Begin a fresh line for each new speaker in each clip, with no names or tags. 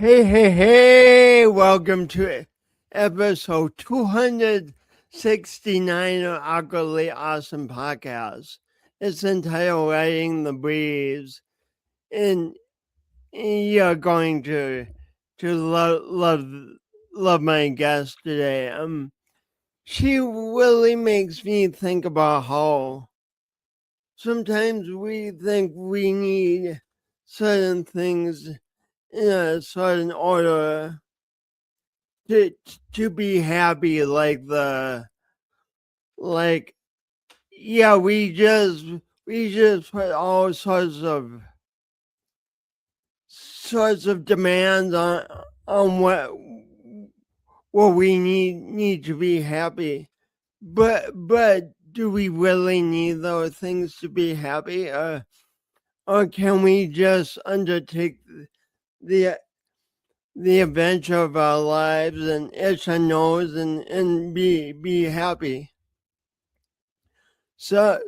Hey, welcome to episode 269 of Awkwardly Awesome Podcast. It's entitled Riding the Breeze, and you're going to love my guest today. She really makes me think about how sometimes we think we need certain things in a certain order to to be happy, like yeah, we just put all sorts of demands on what we need to be happy, but do we really need those things to be happy, or can we just undertake the the adventure of our lives and itch our nose and be happy? So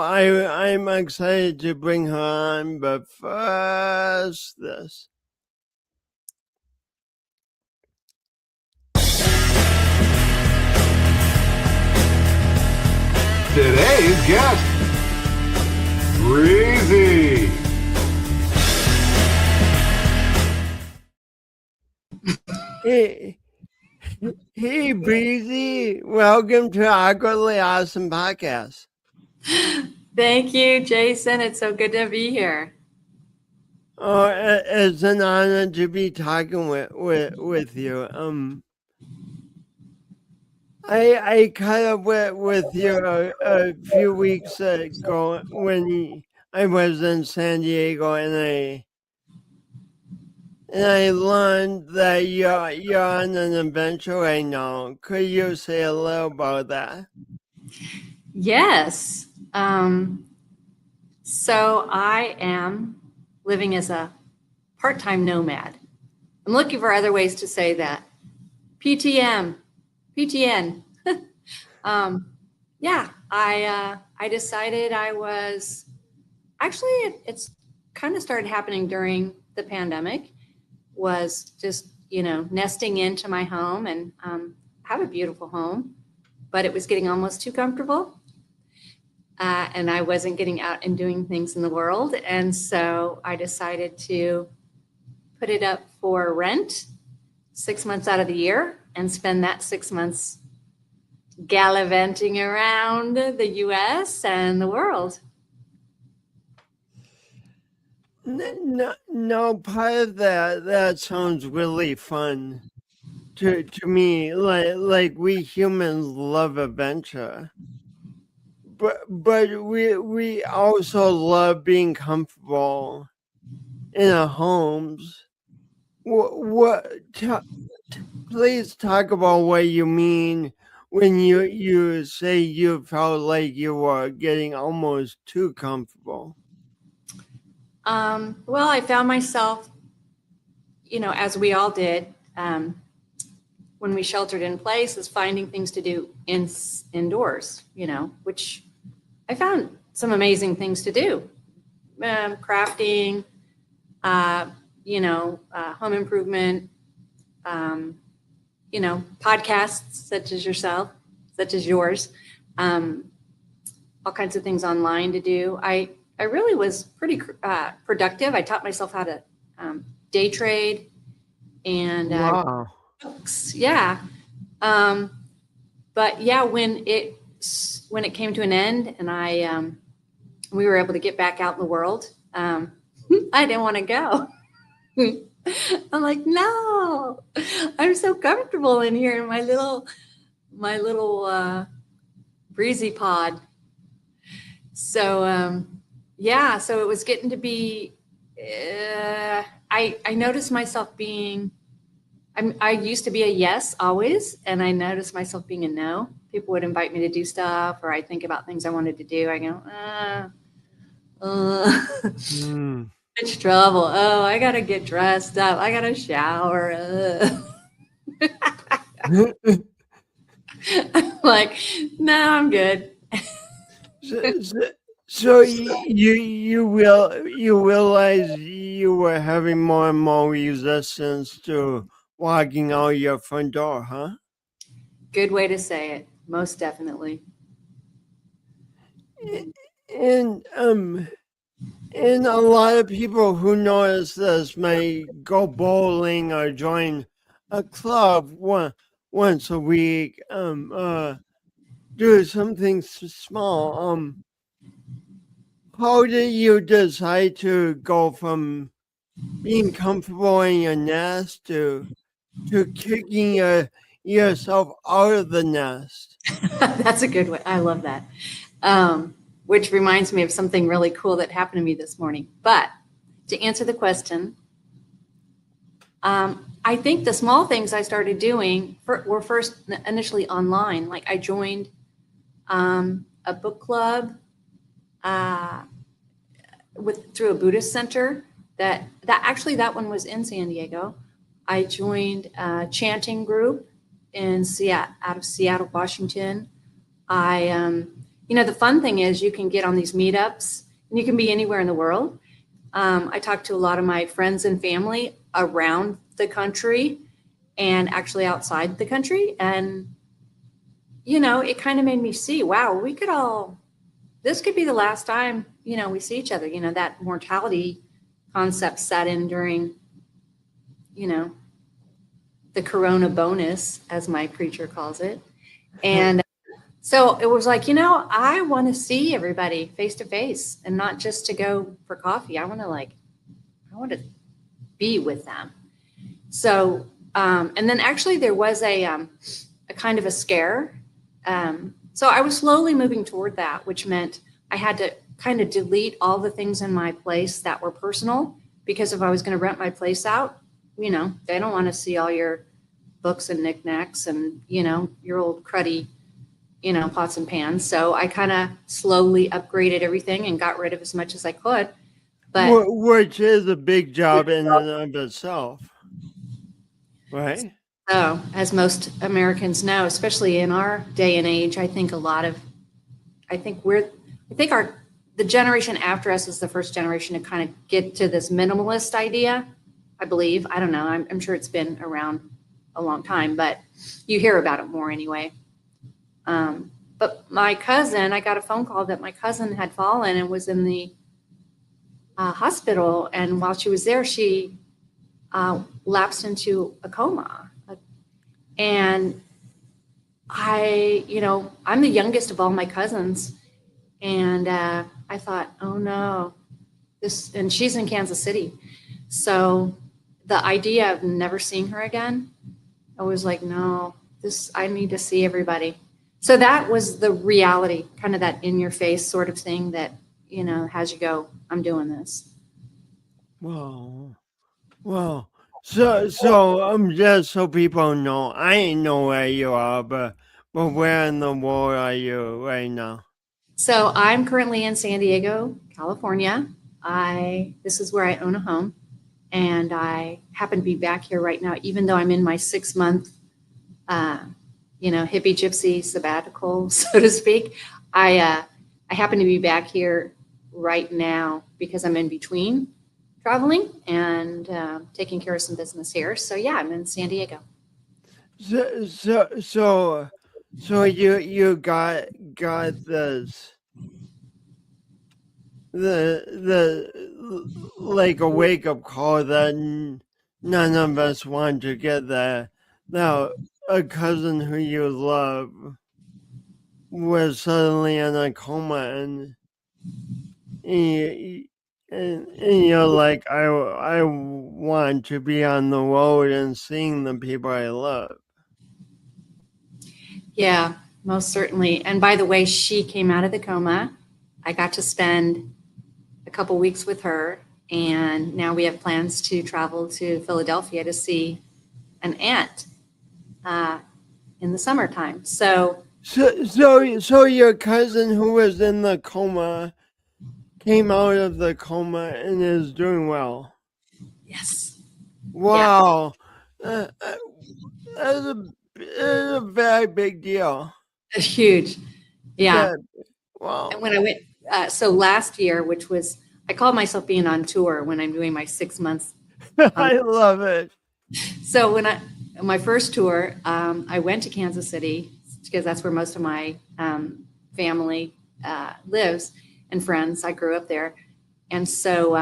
I'm excited to bring her on, but first this.
Today's guest, Breezy.
Hey, hey, Breezy, welcome to Awkwardly Awesome Podcast.
Thank you, Jason. It's so good to be here.
Oh, it's an honor to be talking with you. I caught up with you a few weeks ago when I was in San Diego, and I learned that you're on an adventure right now. Could you say a little about that?
Yes. So I am living as a part-time nomad. I'm looking for other ways to say that. PTM, PTN. Yeah, I decided I was it's kind of started happening during the pandemic. Was just nesting into my home and have a beautiful home, but it was getting almost too comfortable. And I wasn't getting out and doing things in the world. And so I decided to put it up for rent 6 months out of the year and spend that 6 months gallivanting around the US and the world.
No, part of that sounds really fun to me. Like we humans love adventure, but we also love being comfortable in our homes. Please talk about what you mean when you say you felt like you were getting almost too comfortable.
Well, I found myself, as we all did, when we sheltered in place, is finding things to do indoors, which I found some amazing things to do. Crafting, home improvement, podcasts such as yours, all kinds of things online to do. I really was pretty productive. I taught myself how to day trade and
Wow.
books. Yeah. But yeah, when it came to an end and we were able to get back out in the world, I didn't want to go. I'm like, no, I'm so comfortable in here in my little breezy pod. So yeah, so it was getting to be. I noticed myself being. I used to be a yes always, and I noticed myself being a no. People would invite me to do stuff, or I think about things I wanted to do. I go, Much trouble. Oh, I gotta get dressed up. I gotta shower. I'm like, no, I'm good.
So you realize you were having more and more resistance to walking out your front door, huh?
Good way to say it. Most definitely.
And and a lot of people who notice this may go bowling or join a club once a week. Do something small. How did you decide to go from being comfortable in your nest to kicking yourself out of the nest?
That's a good one. I love that. Which reminds me of something really cool that happened to me this morning. But to answer the question, I think the small things I started doing were first initially online. Like I joined a book club uh, through a Buddhist center. That one was in San Diego. I joined a chanting group in Seattle, out of Seattle, Washington. The fun thing is you can get on these meetups and you can be anywhere in the world. I talked to a lot of my friends and family around the country and actually outside the country. And, it kind of made me see, wow, this could be the last time, we see each other. That mortality concept set in during, the Corona bonus, as my preacher calls it. And so it was like, I want to see everybody face to face and not just to go for coffee. I want to be with them. So, and then actually there was a kind of a scare. So I was slowly moving toward that, which meant I had to kind of delete all the things in my place that were personal, because if I was going to rent my place out, they don't want to see all your books and knickknacks and, your old cruddy, pots and pans. So I kind of slowly upgraded everything and got rid of as much as I could. But
Which is a big job in and of itself, right?
so, as most Americans know, especially in our day and age, I think the generation after us is the first generation to kind of get to this minimalist idea. I believe. I don't know. I'm sure it's been around a long time, but you hear about it more anyway. But I got a phone call that my cousin had fallen and was in the hospital. And while she was there, she lapsed into a coma. And I'm the youngest of all my cousins. And I thought, oh no, and she's in Kansas City. So the idea of never seeing her again, I was like, no, I need to see everybody. So that was the reality, kind of that in your face sort of thing that, has you go, I'm doing this.
Well, so just so people know, I ain't know where you are, but where in the world are you right now?
So I'm currently in San Diego, California. This is where I own a home, and I happen to be back here right now, even though I'm in my 6-month, hippie gypsy sabbatical, so to speak. I happen to be back here right now because I'm in between traveling and taking care of some business here. So yeah, I'm in San Diego.
So you got this the like a wake up call that none of us want to get that. Now a cousin who you love was suddenly in a coma, and, and you're like, I want to be on the road and seeing the people I love.
Yeah, most certainly. And by the way, she came out of the coma. I got to spend a couple weeks with her, and now we have plans to travel to Philadelphia to see an aunt in the summertime.
So your cousin who was in the coma came out of the coma and is doing well.
Yes, yeah,
Wow, that's a very big deal.
it's huge. Yeah.
That
And
wow.
when I went So last year, which was, I call myself being on tour when I'm doing my 6 months.
I love it.
So my first tour, I went to Kansas City because that's where most of my family lives and friends. I grew up there. And so,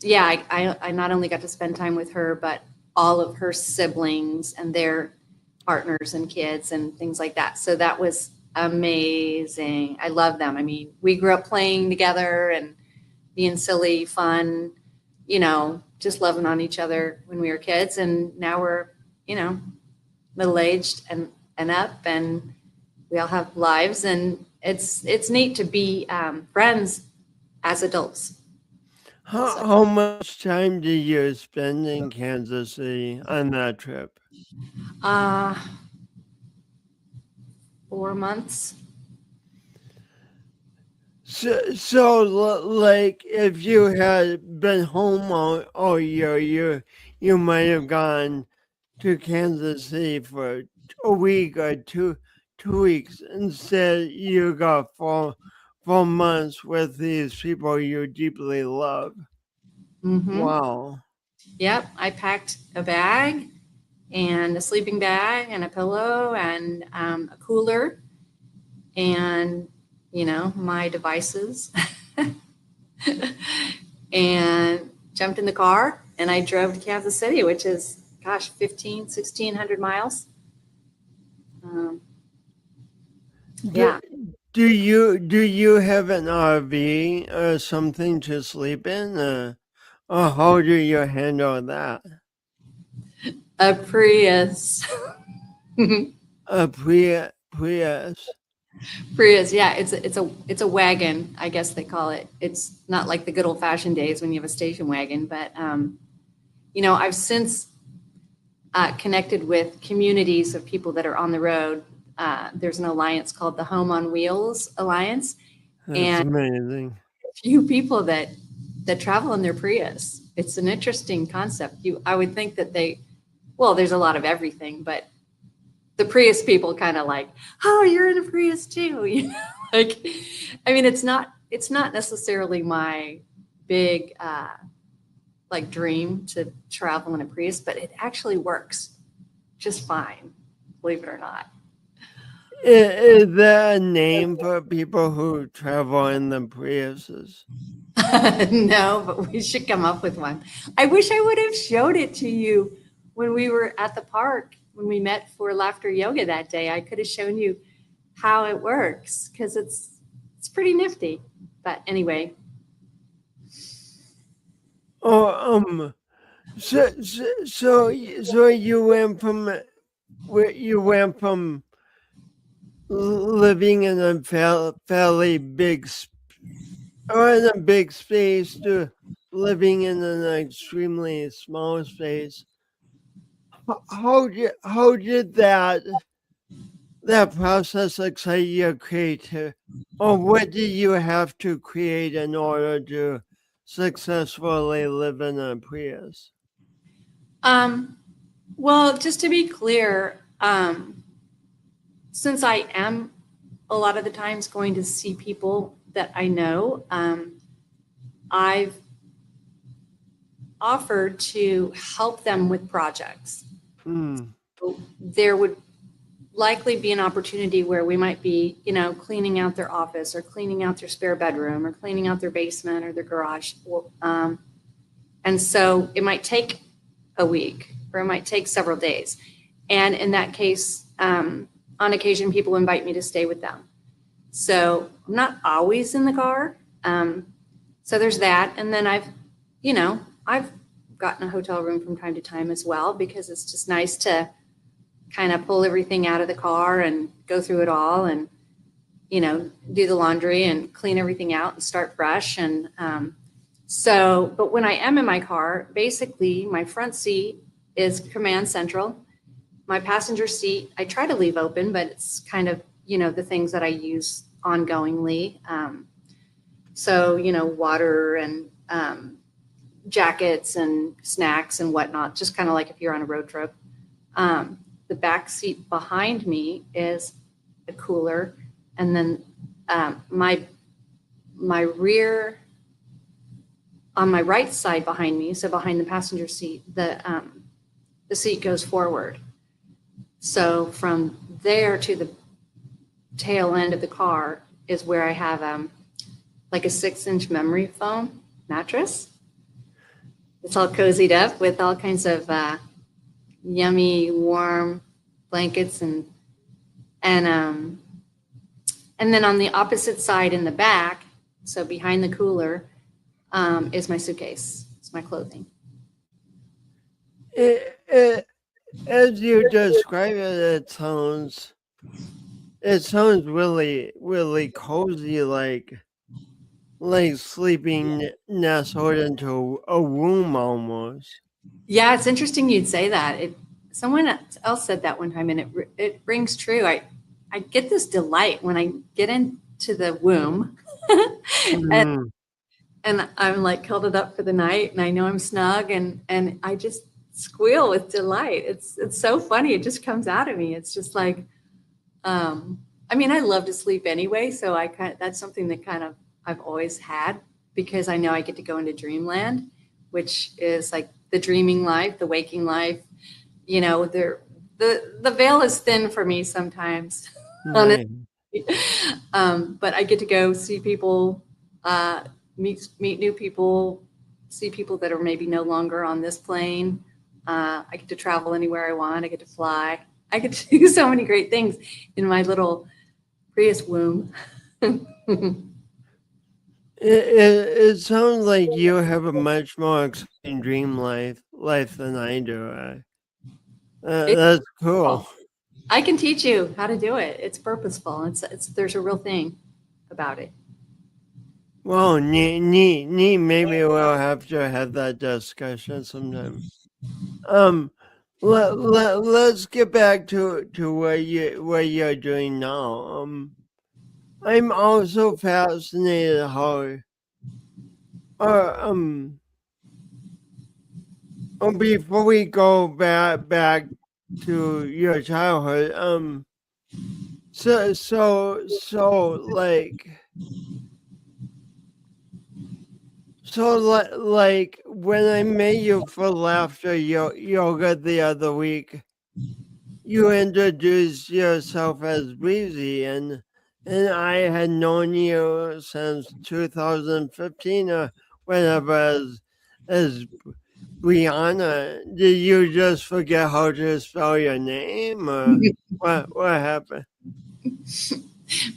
yeah, I not only got to spend time with her, but all of her siblings and their partners and kids and things like that. So that was amazing. I love them. I mean, we grew up playing together and being silly, fun, just loving on each other when we were kids. And now we're, middle-aged and up, and we all have lives, and it's neat to be friends as adults.
How much time did you spend in Kansas City on that trip?
Uh, 4 months.
So, like, if you had been home all year, you might have gone to Kansas City for a week or two weeks. Instead, you got 4 months with these people you deeply love.
Mm-hmm.
Wow.
Yep. I packed a bag and a sleeping bag and a pillow and a cooler and, my devices and jumped in the car and I drove to Kansas City, which is, gosh, 1,600 miles. Yeah.
Do you have an RV or something to sleep in? Or how do you handle that?
A Prius.
A Prius.
Prius, yeah, it's a wagon, I guess they call it. It's not like the good old fashioned days when you have a station wagon, but I've since connected with communities of people that are on the road. There's an alliance called the Home on Wheels Alliance,
That's
and
amazing.
a few people that travel in their Prius. It's an interesting concept. I would think that there's a lot of everything, but the Prius people kind of like, oh, you're in a Prius too. Like, I mean, it's not necessarily my big like dream to travel in a Prius, but it actually works just fine, believe it or not.
Is there a name for people who travel in the Priuses?
No, but we should come up with one. I wish I would have showed it to you when we were at the park when we met for laughter yoga that day. I could have shown you how it works because it's pretty nifty. But anyway,
Oh, so you went from living in a fairly or in a big space to living in an extremely small space. How did that process excite your creative, or what did you have to create in order to successfully live in a Prius?
um, well, just to be clear, since I am a lot of the times going to see people that I know, I've offered to help them with projects.
Hmm.
There would likely be an opportunity where we might be, cleaning out their office or cleaning out their spare bedroom or cleaning out their basement or their garage. And so it might take a week or it might take several days. And in that case, on occasion, people invite me to stay with them. So I'm not always in the car. So there's that. And then I've gotten a hotel room from time to time as well, because it's just nice to kind of pull everything out of the car and go through it all and, do the laundry and clean everything out and start fresh. And but when I am in my car, basically my front seat is command central. My passenger seat, I try to leave open, but it's kind of, the things that I use ongoingly. So, water and jackets and snacks and whatnot, just kind of like if you're on a road trip. The back seat behind me is a cooler. And then my my rear, on my right side behind me, so behind the passenger seat, the seat goes forward. So from there to the tail end of the car is where I have like a 6-inch memory foam mattress. It's all cozied up with all kinds of yummy, warm blankets, and then on the opposite side in the back, so behind the cooler, is my suitcase. It's my clothing.
As you describe it, it sounds really, really cozy, like sleeping nestled into a womb almost.
Yeah, it's interesting you'd say that. Someone else said that one time, and it rings true. I get this delight when I get into the womb,
Mm.
and I'm like cuddled up for the night, and I know I'm snug, and I just squeal with delight. It's so funny. It just comes out of me. It's just like, I mean, I love to sleep anyway, so that's something that kind of I've always had, because I know I get to go into dreamland, which is like the dreaming life, the waking life. You know, the veil is thin for me sometimes.
Right.
But I get to go see people, meet new people, see people that are maybe no longer on this plane. I get to travel anywhere I want. I get to fly. I get to do so many great things in my little Prius womb.
It sounds like you have a much more exciting dream life than I do. That's cool.
I can teach you how to do it. It's purposeful. There's a real thing about it.
Well, neat. Maybe we'll have to have that discussion sometime. Let's get back to what you're doing now. I'm also fascinated how, uh, um, before we go back to your childhood, like when I met you for laughter yoga the other week, you introduced yourself as Breezy, and I had known you since 2015 or whatever as Briana. Did you just forget how to spell your name, or what happened?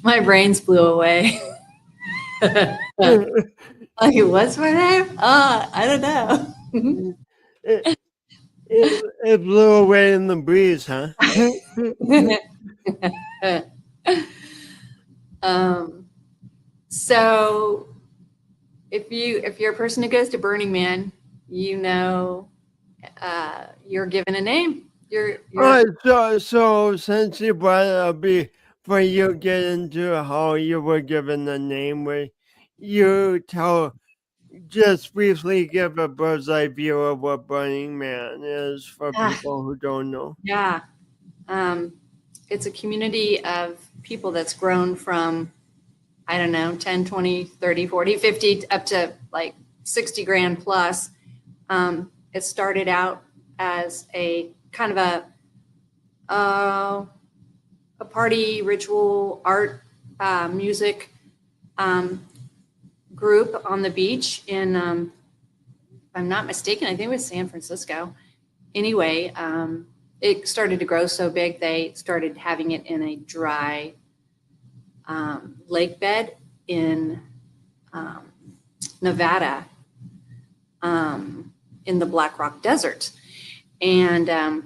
My brains blew away. Like, what's my name? I don't know.
it, it blew away in the breeze, huh?
So if you're a person who goes to Burning Man, you know, you're given a name.
So since you brought it up, before you get into how you were given the name, where you just briefly give a bird's eye view of what Burning Man is for people who don't know.
Yeah. It's a community of people that's grown from, I don't know, 10, 20, 30, 40, 50, up to like 60 grand plus. It started out as a kind of a party, ritual, art, music group on the beach in, if I'm not mistaken, I think it was San Francisco. Anyway, it started to grow so big, they started having it in a dry lake bed in Nevada, in the Black Rock Desert. And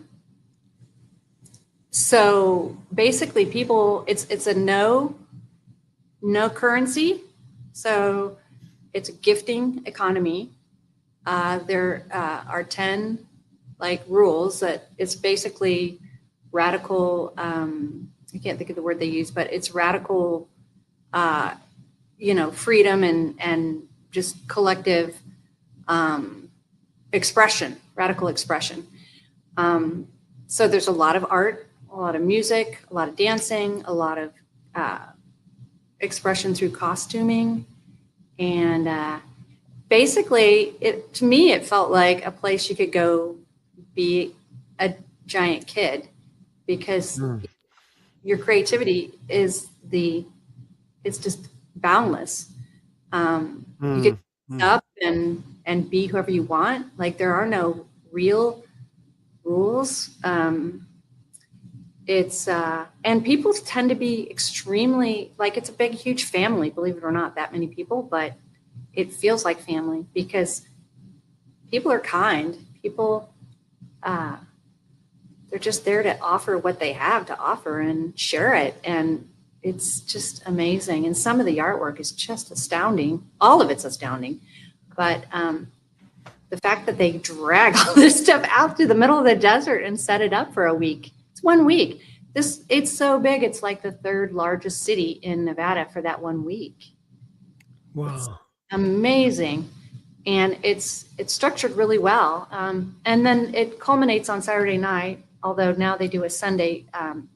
so basically people, it's a no currency. So it's a gifting economy. There are 10 like rules that it's basically radical. I can't think of the word they use, but it's radical, freedom and just collective expression, radical expression. So there's a lot of art, a lot of music, a lot of dancing, a lot of expression through costuming, And basically, to me, it felt like a place you could go be a giant kid, because your creativity it's just boundless. You could up and be whoever you want. Like, there are no real rules. It's and people tend to be extremely, like, it's a big, huge family, believe it or not, that many people, but it feels like family because people are kind. People, they're just there to offer what they have to offer and share it. And it's just amazing. And some of the artwork is just astounding. All of it's astounding. But the fact that they drag all this stuff out to the middle of the desert and set it up for a week. It's 1 week. It's so big. It's like the third largest city in Nevada for that 1 week.
Wow.
It's amazing. And it's structured really well. And then it culminates on Saturday night, although now they do a Sunday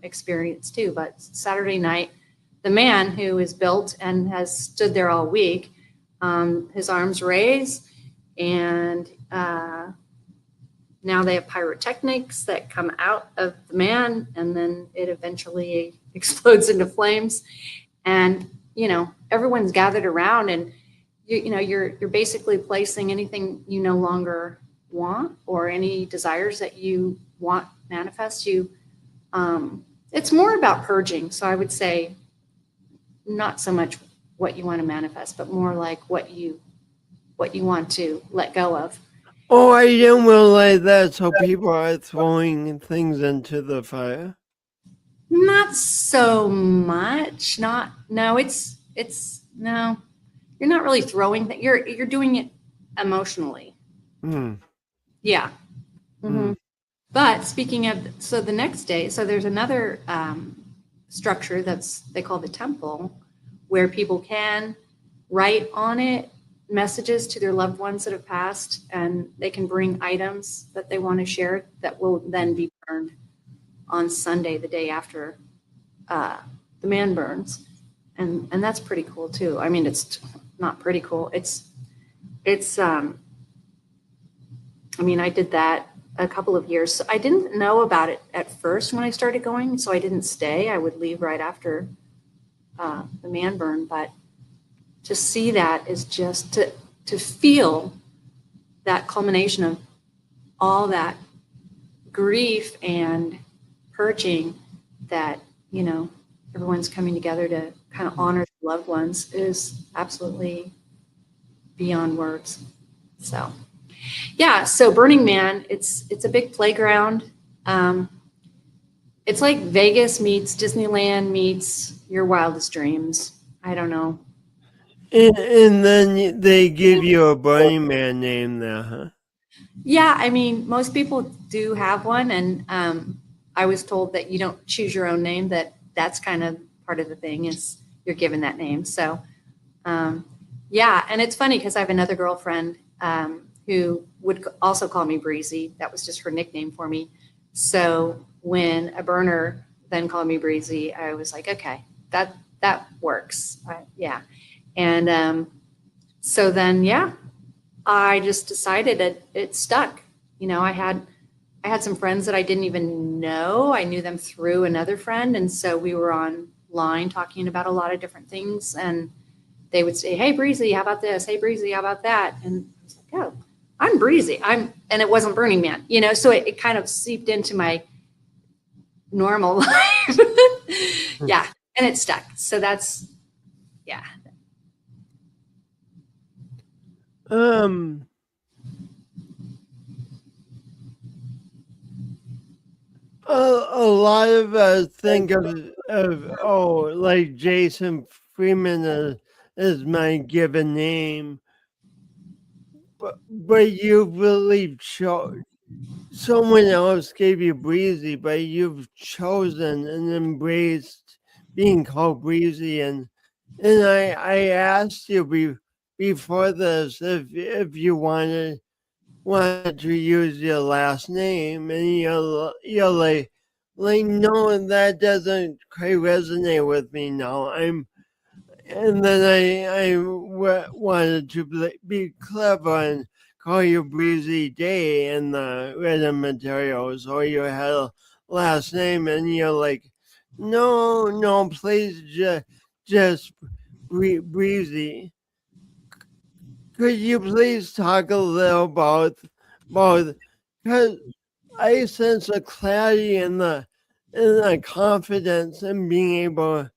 experience too. But Saturday night, the man who is built and has stood there all week, his arms raised, and now they have pyrotechnics that come out of the man, and then it eventually explodes into flames. And, everyone's gathered around, and you're basically placing anything you no longer want or any desires that you want manifest. It's more about purging. So I would say not so much what you want to manifest, but more like what you want to let go of.
Oh, I didn't realize that. So people are throwing things into the fire?
Not so much. No, you're not really throwing that. You're doing it emotionally. Yeah. Mm-hmm. But speaking of, so the next day, so there's another structure they call the temple, where people can write on it messages to their loved ones that have passed, and they can bring items that they want to share that will then be burned on Sunday, the day after the man burns. And that's pretty cool too. I mean, it's not pretty cool. I mean, I did that a couple of years. So I didn't know about it at first when I started going, so I didn't stay. I would leave right after the man burn. But to see that is just to feel that culmination of all that grief and purging that, everyone's coming together to kind of honor loved ones is absolutely beyond words. So, yeah. So Burning Man, it's a big playground. It's like Vegas meets Disneyland meets your wildest dreams. I don't know.
And then they give you a Burning Man name there, huh?
Yeah, I mean, most people do have one, and I was told that you don't choose your own name. That's kind of part of the thing, is you're given that name. So, yeah, and it's funny because I have another girlfriend who would also call me Breezy. That was just her nickname for me. So when a burner then called me Breezy, I was like, okay, that works. Yeah. And so then, yeah, I just decided it stuck. I had some friends that I didn't even know. I knew them through another friend. And so we were online talking about a lot of different things. And they would say, hey, Breezy, how about this? Hey, Breezy, how about that? And I was like, oh, I'm Breezy. And it wasn't Burning Man, so it kind of seeped into my normal life. Yeah. And it stuck. So that's, yeah.
A lot of us think of like Jason Freeman is my given name, but you really someone else gave you Breezy, but you've chosen and embraced being called Breezy, and I asked you before this if you wanted to use your last name, and you're like no, that doesn't quite resonate with me now. and then wanted to be clever and call you Breezy Day in the written materials, or you had a last name, and you're like, no, please just Breezy. Could you please talk a little about because I sense a clarity in the confidence and being able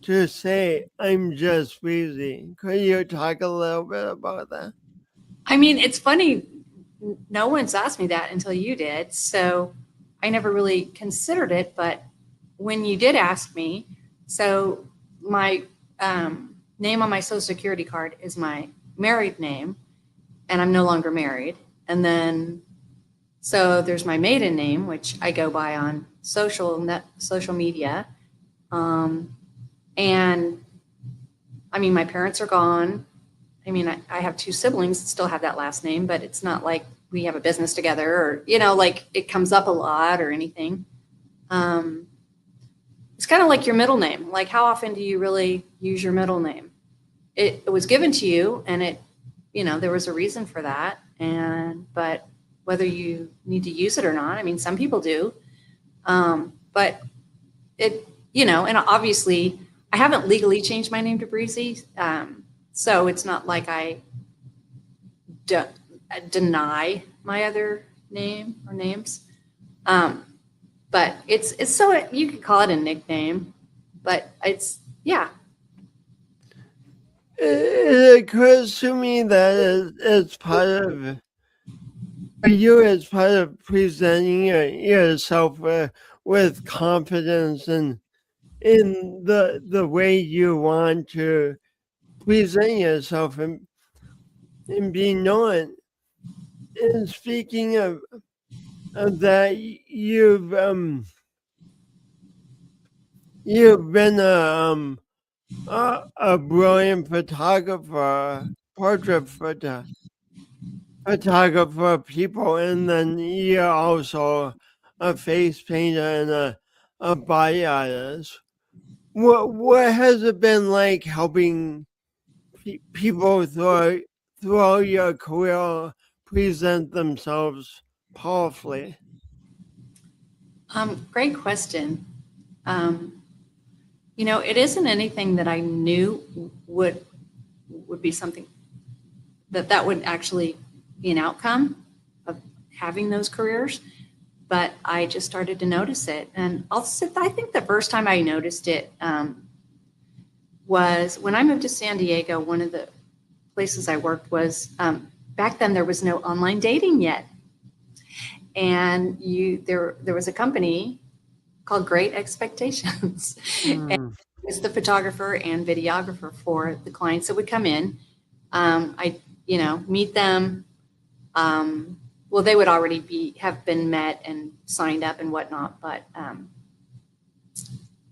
to say I'm just Breezy. Could you talk a little bit about that?
I mean, it's funny. No one's asked me that until you did. So I never really considered it. But when you did ask me, so my name on my social security card is my married name, and I'm no longer married. And then, so there's my maiden name, which I go by on social media. And I mean, my parents are gone. I mean, I have two siblings that still have that last name, but it's not like we have a business together or, like it comes up a lot or anything. Um, it's kind of like your middle name. Like, how often do you really use your middle name? It was given to you, and there was a reason for that. But whether you need to use it or not, I mean, some people do. But and obviously I haven't legally changed my name to Breezy. So it's not like I deny my other name or names. But it's so you could call it a nickname, but yeah.
It occurs to me that it's part of you as part of presenting yourself with confidence and in the way you want to present yourself and be known. And speaking of that, you've been a brilliant photographer, portrait photographer of people, and then you're also a face painter and a body artist. What has it been like helping people throughout your career present themselves powerfully?
Great question. Um, it isn't anything that I knew would be something that would actually be an outcome of having those careers, but I just started to notice it. And I think the first time I noticed it was when I moved to San Diego. One of the places I worked was back then there was no online dating yet, and there was a company called Great Expectations. And
Mm.
I was the photographer and videographer for the clients that would come in. I meet them. Well, they would already have been met and signed up and whatnot, but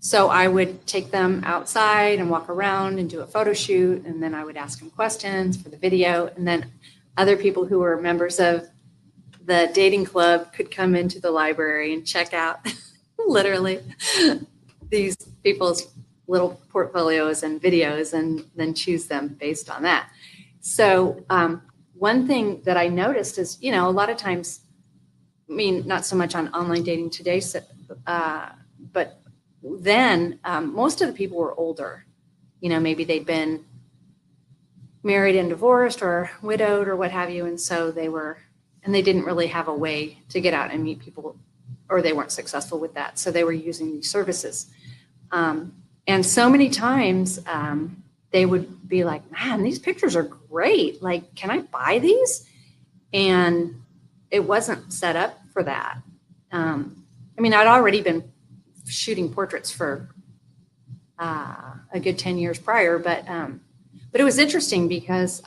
so I would take them outside and walk around and do a photo shoot, and then I would ask them questions for the video, and then other people who were members of the dating club could come into the library and check out literally these people's little portfolios and videos and then choose them based on that. So one thing that I noticed is, a lot of times, I mean, not so much on online dating today, but then most of the people were older. Maybe they'd been married and divorced or widowed or what have you. And so they didn't really have a way to get out and meet people, or they weren't successful with that. So they were using these services. And so many times they would be like, man, these pictures are great. Like, can I buy these? And it wasn't set up for that. I mean, I'd already been shooting portraits for a good 10 years prior, but it was interesting because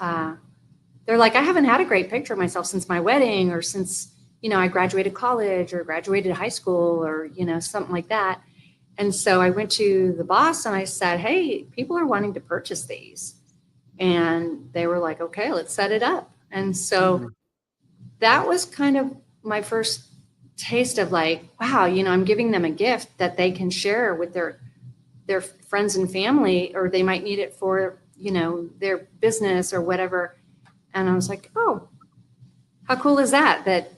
they're like, I haven't had a great picture of myself since my wedding, or since, I graduated college or graduated high school, or, something like that. And so I went to the boss and I said, hey, people are wanting to purchase these. And they were like, okay, let's set it up. And so that was kind of my first taste of like, wow, I'm giving them a gift that they can share with their their friends and family, or they might need it for, their business or whatever. And I was like, oh, how cool is that? That,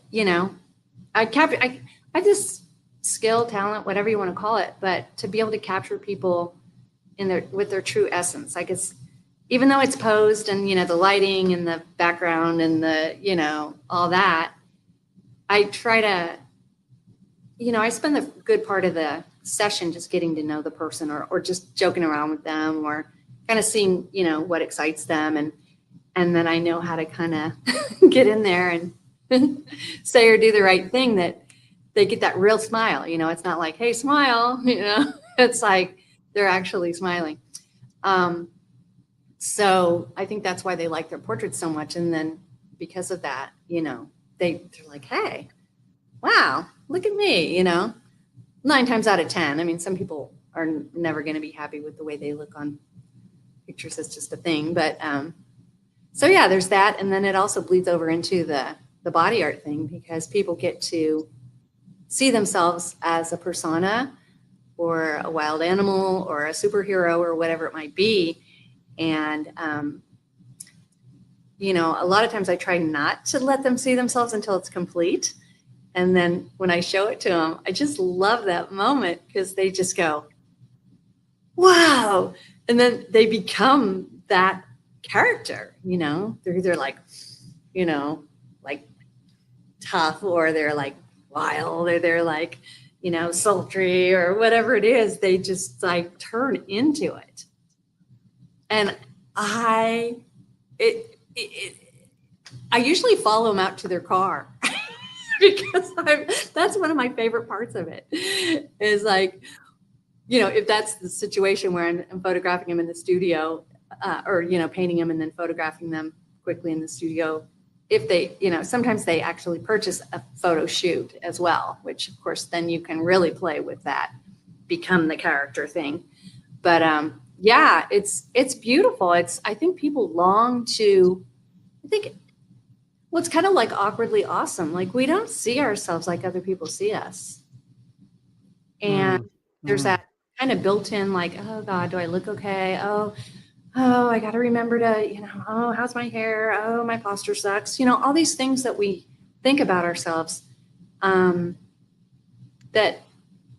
I just skill, talent, whatever you want to call it, but to be able to capture people with their true essence. I guess, even though it's posed and, the lighting and the background and the, all that, I try to, I spend the good part of the session just getting to know the person, or just joking around with them, or kind of seeing, what excites them. And then I know how to kind of get in there and say or do the right thing, that they get that real smile. It's not like, hey, smile, it's like they're actually smiling. So I think that's why they like their portraits so much. And then because of that, they're like, hey, wow, look at me, 9 times out of 10. I mean, some people are never going to be happy with the way they look on pictures. It's just a thing. But so yeah, there's that. And then it also bleeds over into the body art thing, because people get to see themselves as a persona or a wild animal or a superhero or whatever it might be. And, a lot of times I try not to let them see themselves until it's complete. And then when I show it to them, I just love that moment, because they just go, wow. And then they become that character, they're either like, like tough, or they're like wild, or they're like, sultry, or whatever it is. They just like turn into it. And I usually follow them out to their car because that's one of my favorite parts of it, is like, if that's the situation where I'm photographing them in the studio, or, painting them and then photographing them quickly in the studio. If they, sometimes they actually purchase a photo shoot as well, which of course then you can really play with that, become the character thing. But yeah, it's beautiful. I think people long to, well, it's kind of like awkwardly awesome. Like, we don't see ourselves like other people see us. And there's that kind of built in, like, oh God, do I look okay? Oh, I got to remember to, oh, how's my hair? Oh, my posture sucks. All these things that we think about ourselves, that,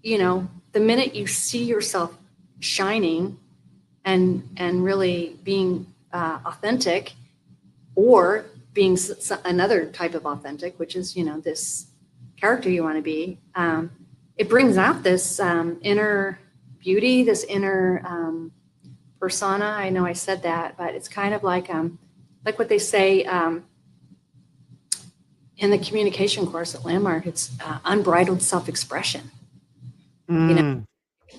the minute you see yourself shining and really being authentic, or being another type of authentic, which is, this character you want to be, it brings out this inner beauty, this inner persona. I know I said that, but it's kind of like what they say in the communication course at Landmark. It's unbridled self-expression.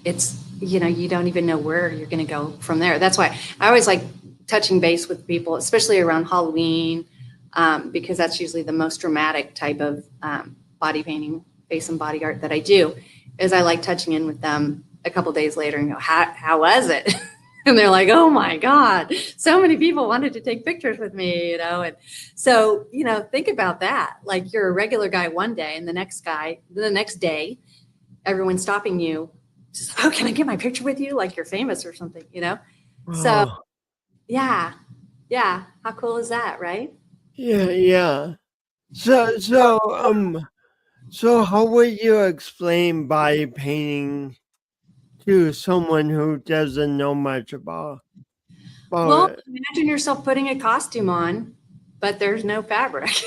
It's, you don't even know where you're going to go from there. That's why I always like touching base with people, especially around Halloween, because that's usually the most dramatic type of body painting, face and body art that I do, is I like touching in with them a couple days later and go, how was it? And they're like, oh my God, so many people wanted to take pictures with me, And so, think about that. Like, you're a regular guy one day, and the next day, everyone's stopping you. Just, oh, can I get my picture with you? Like, you're famous or something, So yeah. How cool is that? Right?
Yeah. So how would you explain body painting to someone who doesn't know much about
Well,
it?
imagine yourself putting a costume on, but there's no fabric.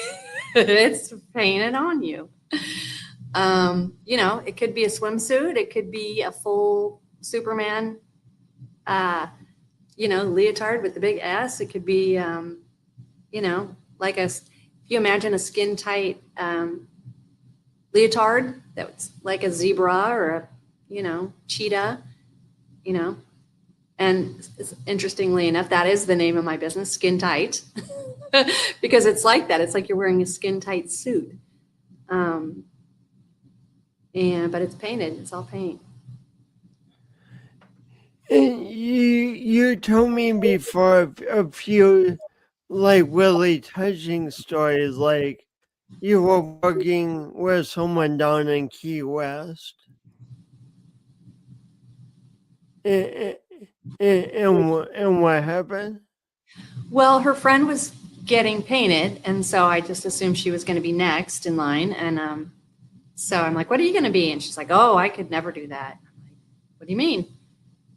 It's painted on you. It could be a swimsuit. It could be a full Superman, leotard with the big S. It could be, like if you imagine a skin tight leotard that's like a zebra or a, cheetah, and interestingly enough, that is the name of my business, Skin Tight, because it's like that. It's like you're wearing a skin tight suit. But it's painted. It's all paint.
And you told me before a few like really touching stories, like you were working with someone down in Key West. And, and what happened?
Well, her friend was getting painted, and so I just assumed she was going to be next in line. And so I'm like, "What are you going to be?" And she's like, "Oh, I could never do that." I'm like, "What do you mean?"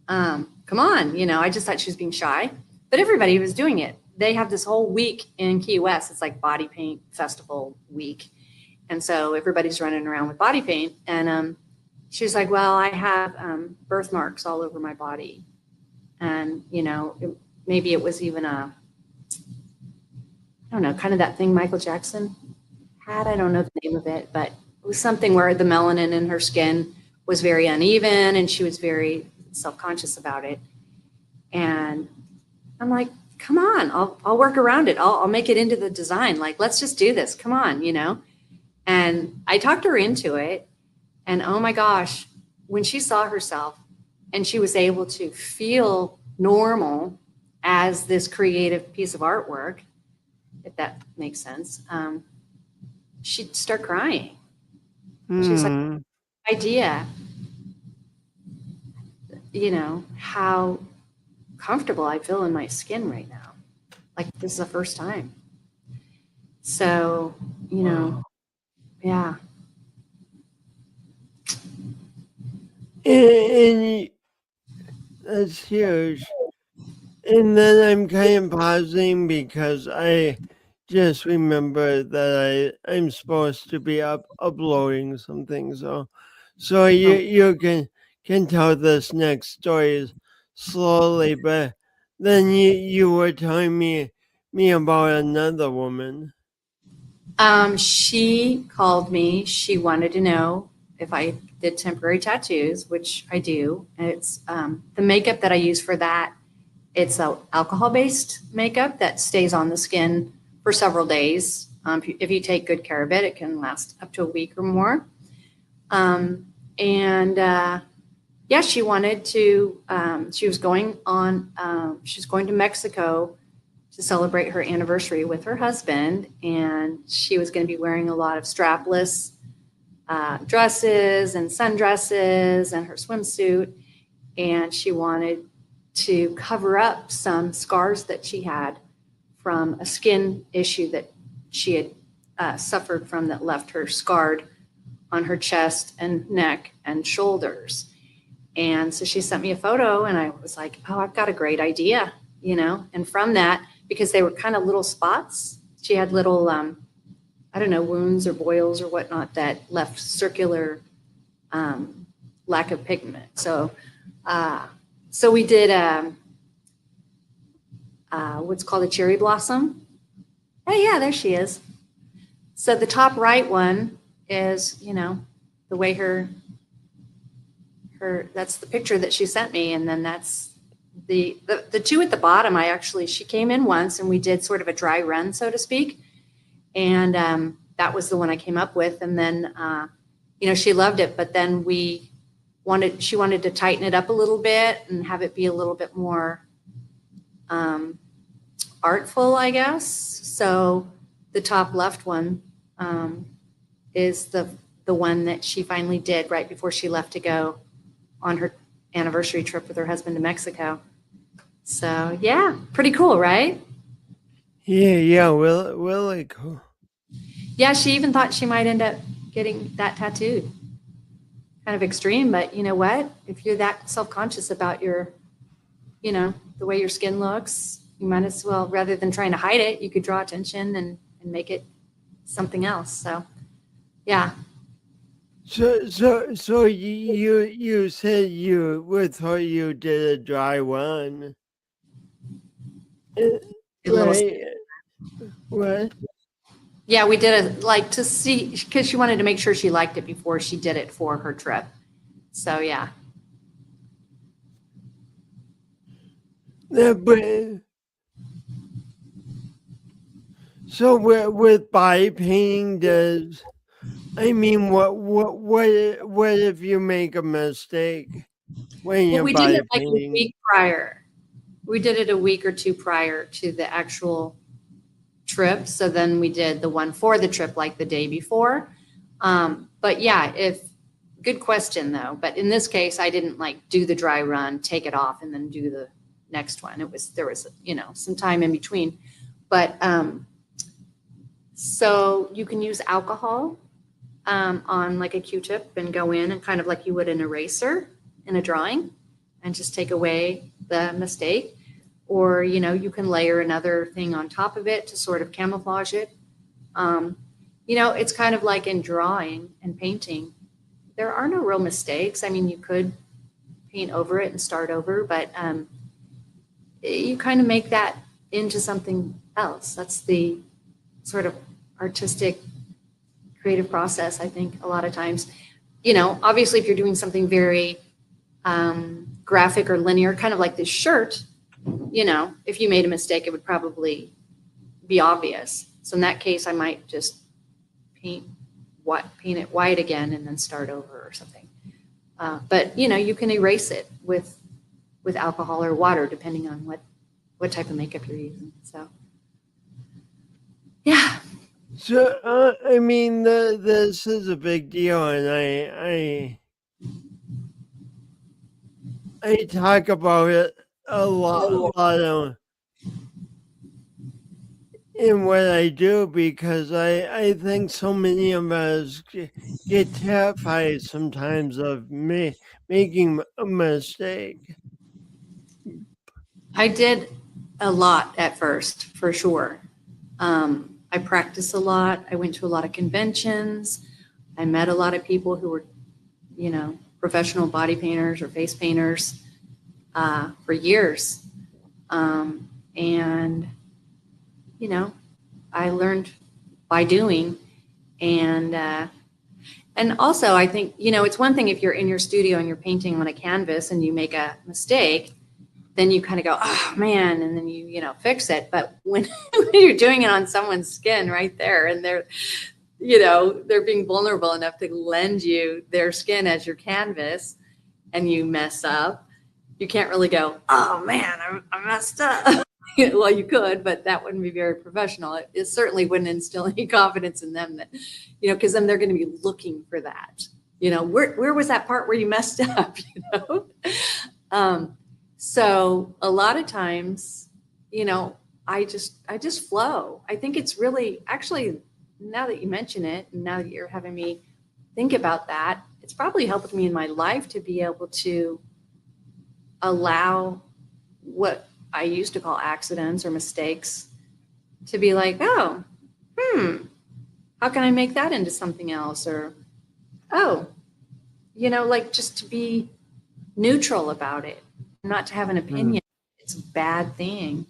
Come on, I just thought she was being shy, but everybody was doing it. They have this whole week in Key West. It's like body paint festival week. And so everybody's running around with body paint. And she was like, "Well, I have birthmarks all over my body." And, maybe it was even I don't know, kind of that thing Michael Jackson had. I don't know the name of it, but it was something where the melanin in her skin was very uneven and she was very self-conscious about it. And I'm like, "Come on, I'll work around it. I'll make it into the design. Like, let's just do this. Come on, And I talked her into it. And oh my gosh, when she saw herself and she was able to feel normal as this creative piece of artwork, if that makes sense, she'd start crying. She was like,
Hmm.
idea, how comfortable I feel in my skin right now. Like, this is the first time. So, yeah.
And that's huge. And then I'm kind of pausing because I just remember that I'm supposed to be uploading something. So
Oh,
you can tell this next story slowly, but then you were telling me about another woman.
She called me. She wanted to know if I did temporary tattoos, which I do. And it's the makeup that I use for that. It's a alcohol-based makeup that stays on the skin for several days. If you take good care of it, it can last up to a week or more. And yeah, she wanted to. She was going on. She's going to Mexico to celebrate her anniversary with her husband, and she was going to be wearing a lot of strapless dresses and sundresses and her swimsuit, and she wanted to cover up some scars that she had from a skin issue that she had suffered from that left her scarred on her chest and neck and shoulders. And so she sent me a photo, and I was like, "Oh, I've got a great idea," And from that, because they were kind of little spots, she had little, I don't know, wounds or boils or whatnot that left circular lack of pigment. So we did what's called a cherry blossom. Oh yeah, there she is. So the top right one is, the way her that's the picture that she sent me, and then that's the two at the bottom. She came in once and we did sort of a dry run, so to speak, and that was the one I came up with. And then she loved it, but then she wanted to tighten it up a little bit and have it be a little bit more artful, I guess. So the top left one is the one that she finally did right before she left to go on her anniversary trip with her husband to Mexico. So yeah, pretty cool, right?
Yeah, really cool.
Yeah, she even thought she might end up getting that tattooed. Kind of extreme, but you know what? If you're that self-conscious about the way your skin looks, you might as well, rather than trying to hide it, you could draw attention and make it something else. So yeah.
So you said you with her you did a dry run, Uh,
A little.
right? What?
Yeah, we did it like to see because she wanted to make sure she liked it before she did it for her trip. So yeah.
But so with body painting, what if you make a mistake when
Well,
you're
we did it
body
like a
painting?
week prior. We did it a week or two prior to the actual trip. So then we did the one for the trip like the day before. But yeah, good question though. But in this case, I didn't like do the dry run, take it off, and then do the next one. There was, some time in between. But so you can use alcohol on like a Q-tip and go in and kind of like you would an eraser in a drawing and just take away the mistake. Or, you can layer another thing on top of it to sort of camouflage it. It's kind of like in drawing and painting. There are no real mistakes. I mean, you could paint over it and start over, but you kind of make that into something else. That's the sort of artistic, creative process, I think, a lot of times. Obviously, if you're doing something very graphic or linear, kind of like this shirt, if you made a mistake, it would probably be obvious. So in that case, I might just paint it white again and then start over or something. But you can erase it with alcohol or water, depending on what type of makeup you're using. So, yeah.
So, I mean, this is a big deal, and I talk about it a lot in what I do, because I think so many of us get terrified sometimes of making a mistake.
I did a lot at first, for sure. I practiced a lot. I went to a lot of conventions. I met a lot of people who were, professional body painters or face painters for years. And, I learned by doing. And also, I think, it's one thing if you're in your studio and you're painting on a canvas and you make a mistake, then you kind of go, oh man, and then you fix it. But when you're doing it on someone's skin right there, and they're being vulnerable enough to lend you their skin as your canvas, and you mess up, you can't really go, oh man, I messed up. Well, you could, but that wouldn't be very professional. It certainly wouldn't instill any confidence in them that, because then they're going to be looking for that. Where was that part where you messed up? So a lot of times, I just flow. I think it's really, actually, now that you mention it, and now that you're having me think about that, it's probably helped me in my life to be able to allow what I used to call accidents or mistakes to be like, oh, how can I make that into something else? Or, oh, like just to be neutral about it, not to have an opinion. It's a bad thing.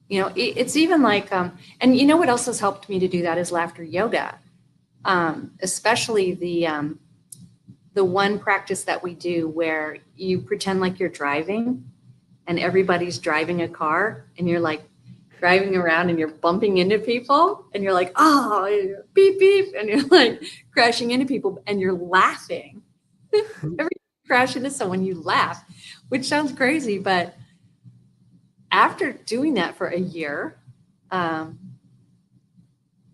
It's even like, and what else has helped me to do that is laughter yoga, especially the one practice that we do where you pretend like you're driving and everybody's driving a car and you're like driving around and you're bumping into people and you're like, oh, beep, beep. And you're like crashing into people and you're laughing. Every time you crash into someone, you laugh, which sounds crazy. But after doing that for a year,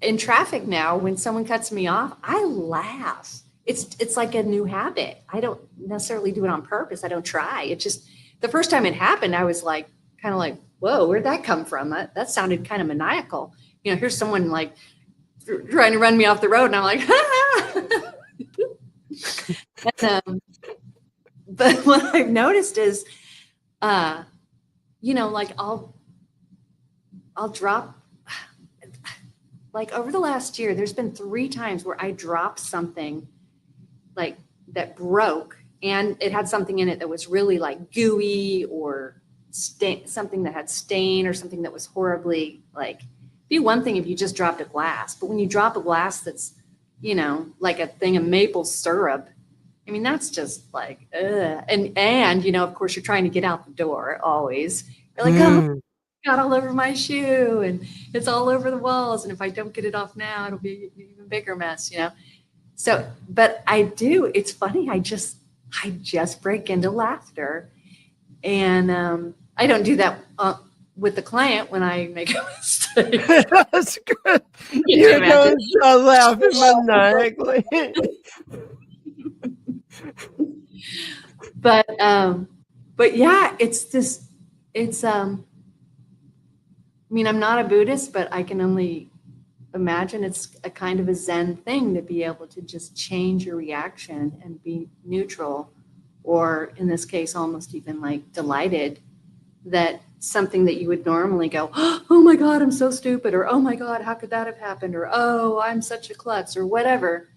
in traffic now, when someone cuts me off, I laugh. It's like a new habit. I don't necessarily do it on purpose. I don't try. It just, the first time it happened, I was like, kind of like, whoa, where'd that come from? That sounded kind of maniacal. Here's someone like trying to run me off the road, and I'm like, and, but what I've noticed is, like I'll drop, like over the last year, there's been 3 times where I dropped something like that broke, and it had something in it that was really like gooey or something that had stain or something that was horribly like, be one thing if you just dropped a glass, but when you drop a glass that's, like a thing of maple syrup, I mean, that's just like, ugh. And of course you're trying to get out the door always. You're like, oh, it got all over my shoe and it's all over the walls. And if I don't get it off now, it'll be an even bigger mess, So, but I do, it's funny. I just break into laughter, and I don't do that with the client when I make a mistake.
That's good. You don't start laughing maniacally.
But yeah, I mean, I'm not a Buddhist, but I can only imagine it's a kind of a Zen thing to be able to just change your reaction and be neutral, or in this case, almost even like delighted that something that you would normally go, oh my God, I'm so stupid, or oh my God, how could that have happened, or oh, I'm such a klutz, or whatever,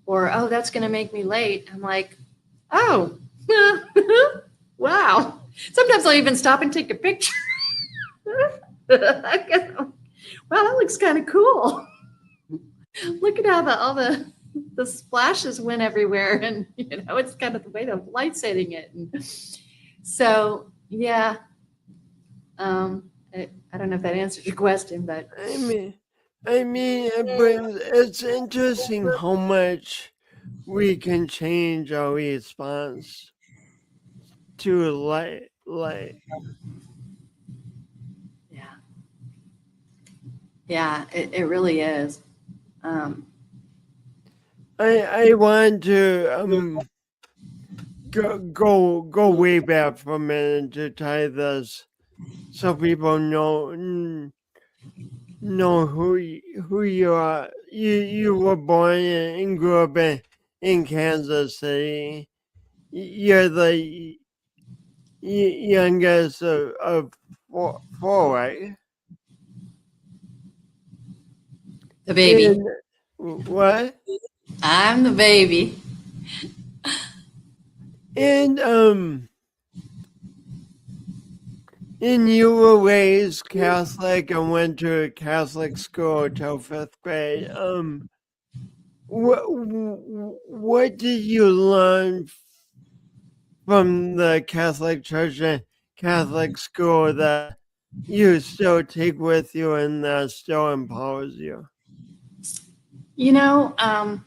or oh, that's going to make me late. I'm like, oh, wow. Sometimes I'll even stop and take a picture. Wow, that looks kind of cool. Look at how all the splashes went everywhere, and it's kind of the way of light setting it. And so yeah, I don't know if that answers your question, but
I mean, but it's interesting how much we can change our response to light.
yeah, yeah, it really is. Um,
I want to go way back for a minute to tie this so people know who you are. You were born and grew up in Kansas City. You're the youngest of four, right?
the baby.
And what?
I'm the baby.
And and you were raised Catholic and went to a Catholic school till fifth grade. What did you learn from the Catholic Church and Catholic school that you still take with you and that still empowers you?
I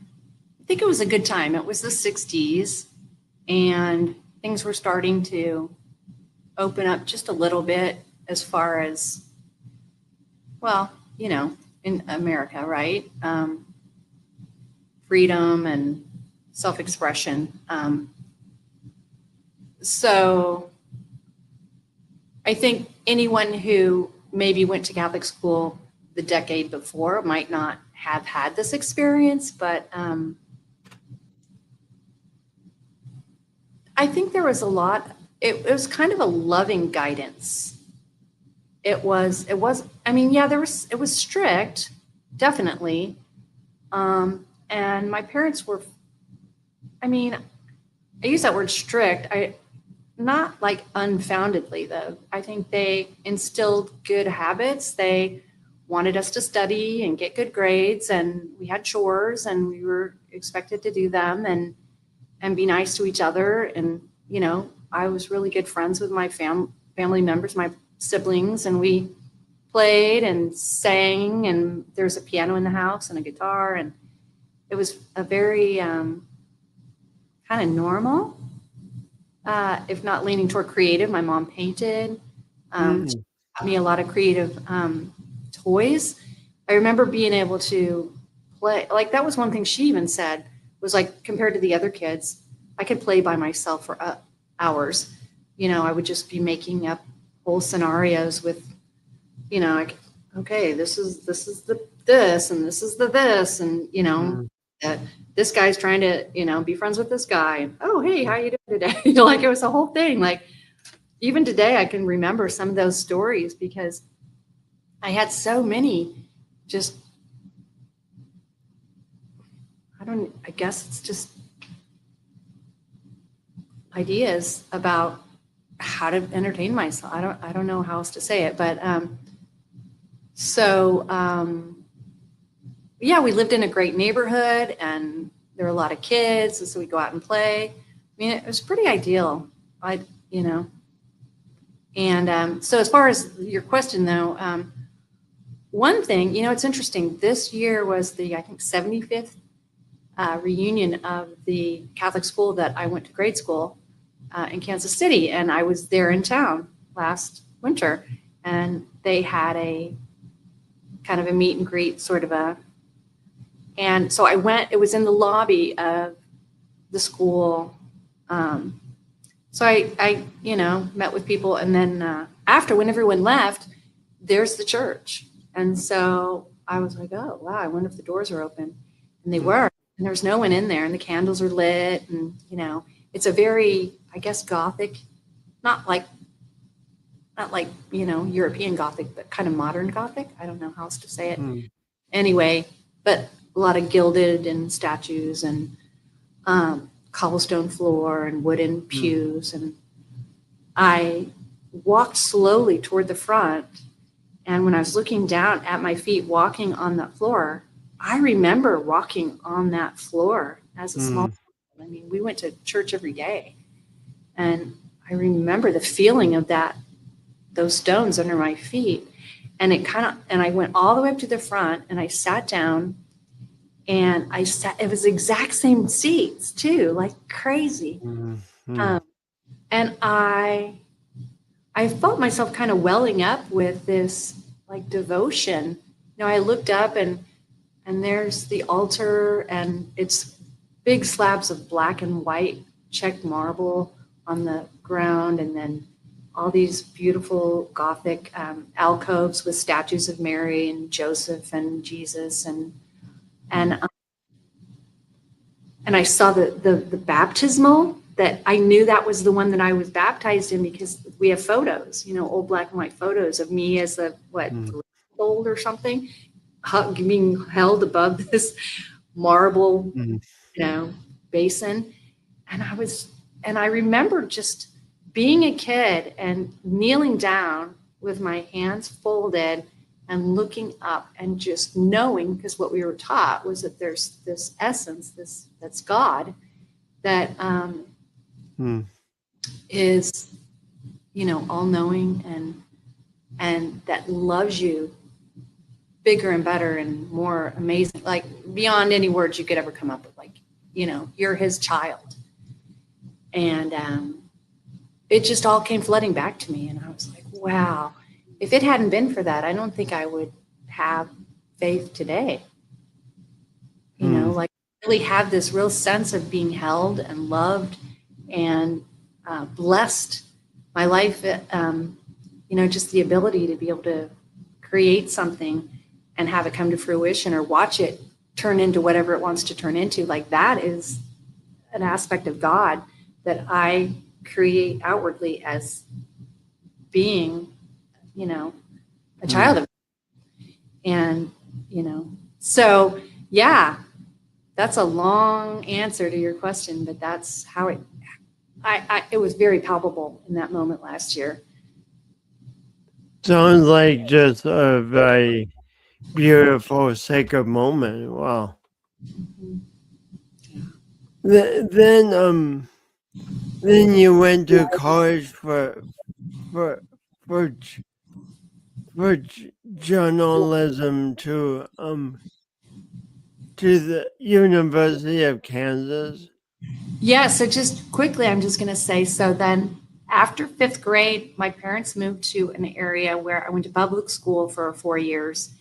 think it was a good time. It was the 60s, and things were starting to open up just a little bit as far as, well, in America, right? Freedom and self expression. So I think anyone who maybe went to Catholic school the decade before might not have had this experience, but I think there was a lot. It was kind of a loving guidance. I mean, yeah, it was strict, definitely. And my parents were, I mean, I use that word strict. Not like unfoundedly though. I think they instilled good habits. They wanted us to study and get good grades, and we had chores and we were expected to do them and be nice to each other. And, I was really good friends with my family members, my siblings, and we played and sang, and there's a piano in the house and a guitar. And it was a very kind of normal, if not leaning toward creative. My mom painted. She got me a lot of creative toys. I remember being able to play. Like, that was one thing she even said, was like, compared to the other kids, I could play by myself for hours. I would just be making up whole scenarios with, like, okay, this is the this, and this is the this, and this guy's trying to be friends with this guy, and oh, hey, how you doing today? Like, it was a whole thing. Like, even today I can remember some of those stories because I had so many just, I guess it's just ideas about how to entertain myself. I don't know how else to say it, but yeah, we lived in a great neighborhood and there were a lot of kids, and so we go out and play. I mean, it was pretty ideal. And so as far as your question though, one thing, it's interesting. This year was the, I think, 75th reunion of the Catholic school that I went to grade school in Kansas City, and I was there in town last winter, and they had a kind of a meet and greet sort of and so I went. It was in the lobby of the school. So I met with people, and then after, when everyone left, there's the church. And so I was like, oh, wow, I wonder if the doors are open. And they were, and there's no one in there, and the candles are lit. And, it's a very, I guess, Gothic, not like, European Gothic, but kind of modern Gothic. I don't know how else to say it. Anyway, but a lot of gilded and statues and cobblestone floor and wooden pews. And I walked slowly toward the front. And when I was looking down at my feet, walking on that floor, I remember walking on that floor as a small child. I mean, we went to church every day. And I remember the feeling of those stones under my feet. And I went all the way up to the front, and I sat down, and it was the exact same seats too, like crazy. And I felt myself kind of welling up with this like devotion. I looked up, and there's the altar, and it's big slabs of black and white checked marble on the ground, and then all these beautiful Gothic alcoves with statues of Mary and Joseph and Jesus, and I saw the baptismal, that I knew that was the one that I was baptized in, because we have photos, old black and white photos of me as a 3-year-old or something, being held above this marble, basin. And I remember just being a kid and kneeling down with my hands folded and looking up and just knowing, because what we were taught was that there's this essence, that's God, that is, all knowing, and that loves you bigger and better and more amazing, like beyond any words you could ever come up with. Like, you're his child. And it just all came flooding back to me. And I was like, wow, if it hadn't been for that, I don't think I would have faith today. Like really have this real sense of being held and loved and blessed. My life, just the ability to be able to create something and have it come to fruition, or watch it turn into whatever it wants to turn into. Like, that is an aspect of God that I create outwardly as being, a child of God. And, so yeah, that's a long answer to your question, but that's how it was very palpable in that moment last year.
Sounds like just a very beautiful, sacred moment. Wow. Then you went to college for journalism to the University of Kansas.
Yeah, so just quickly, I'm just going to say, so then after 5th grade, my parents moved to an area where I went to public school for 4 years.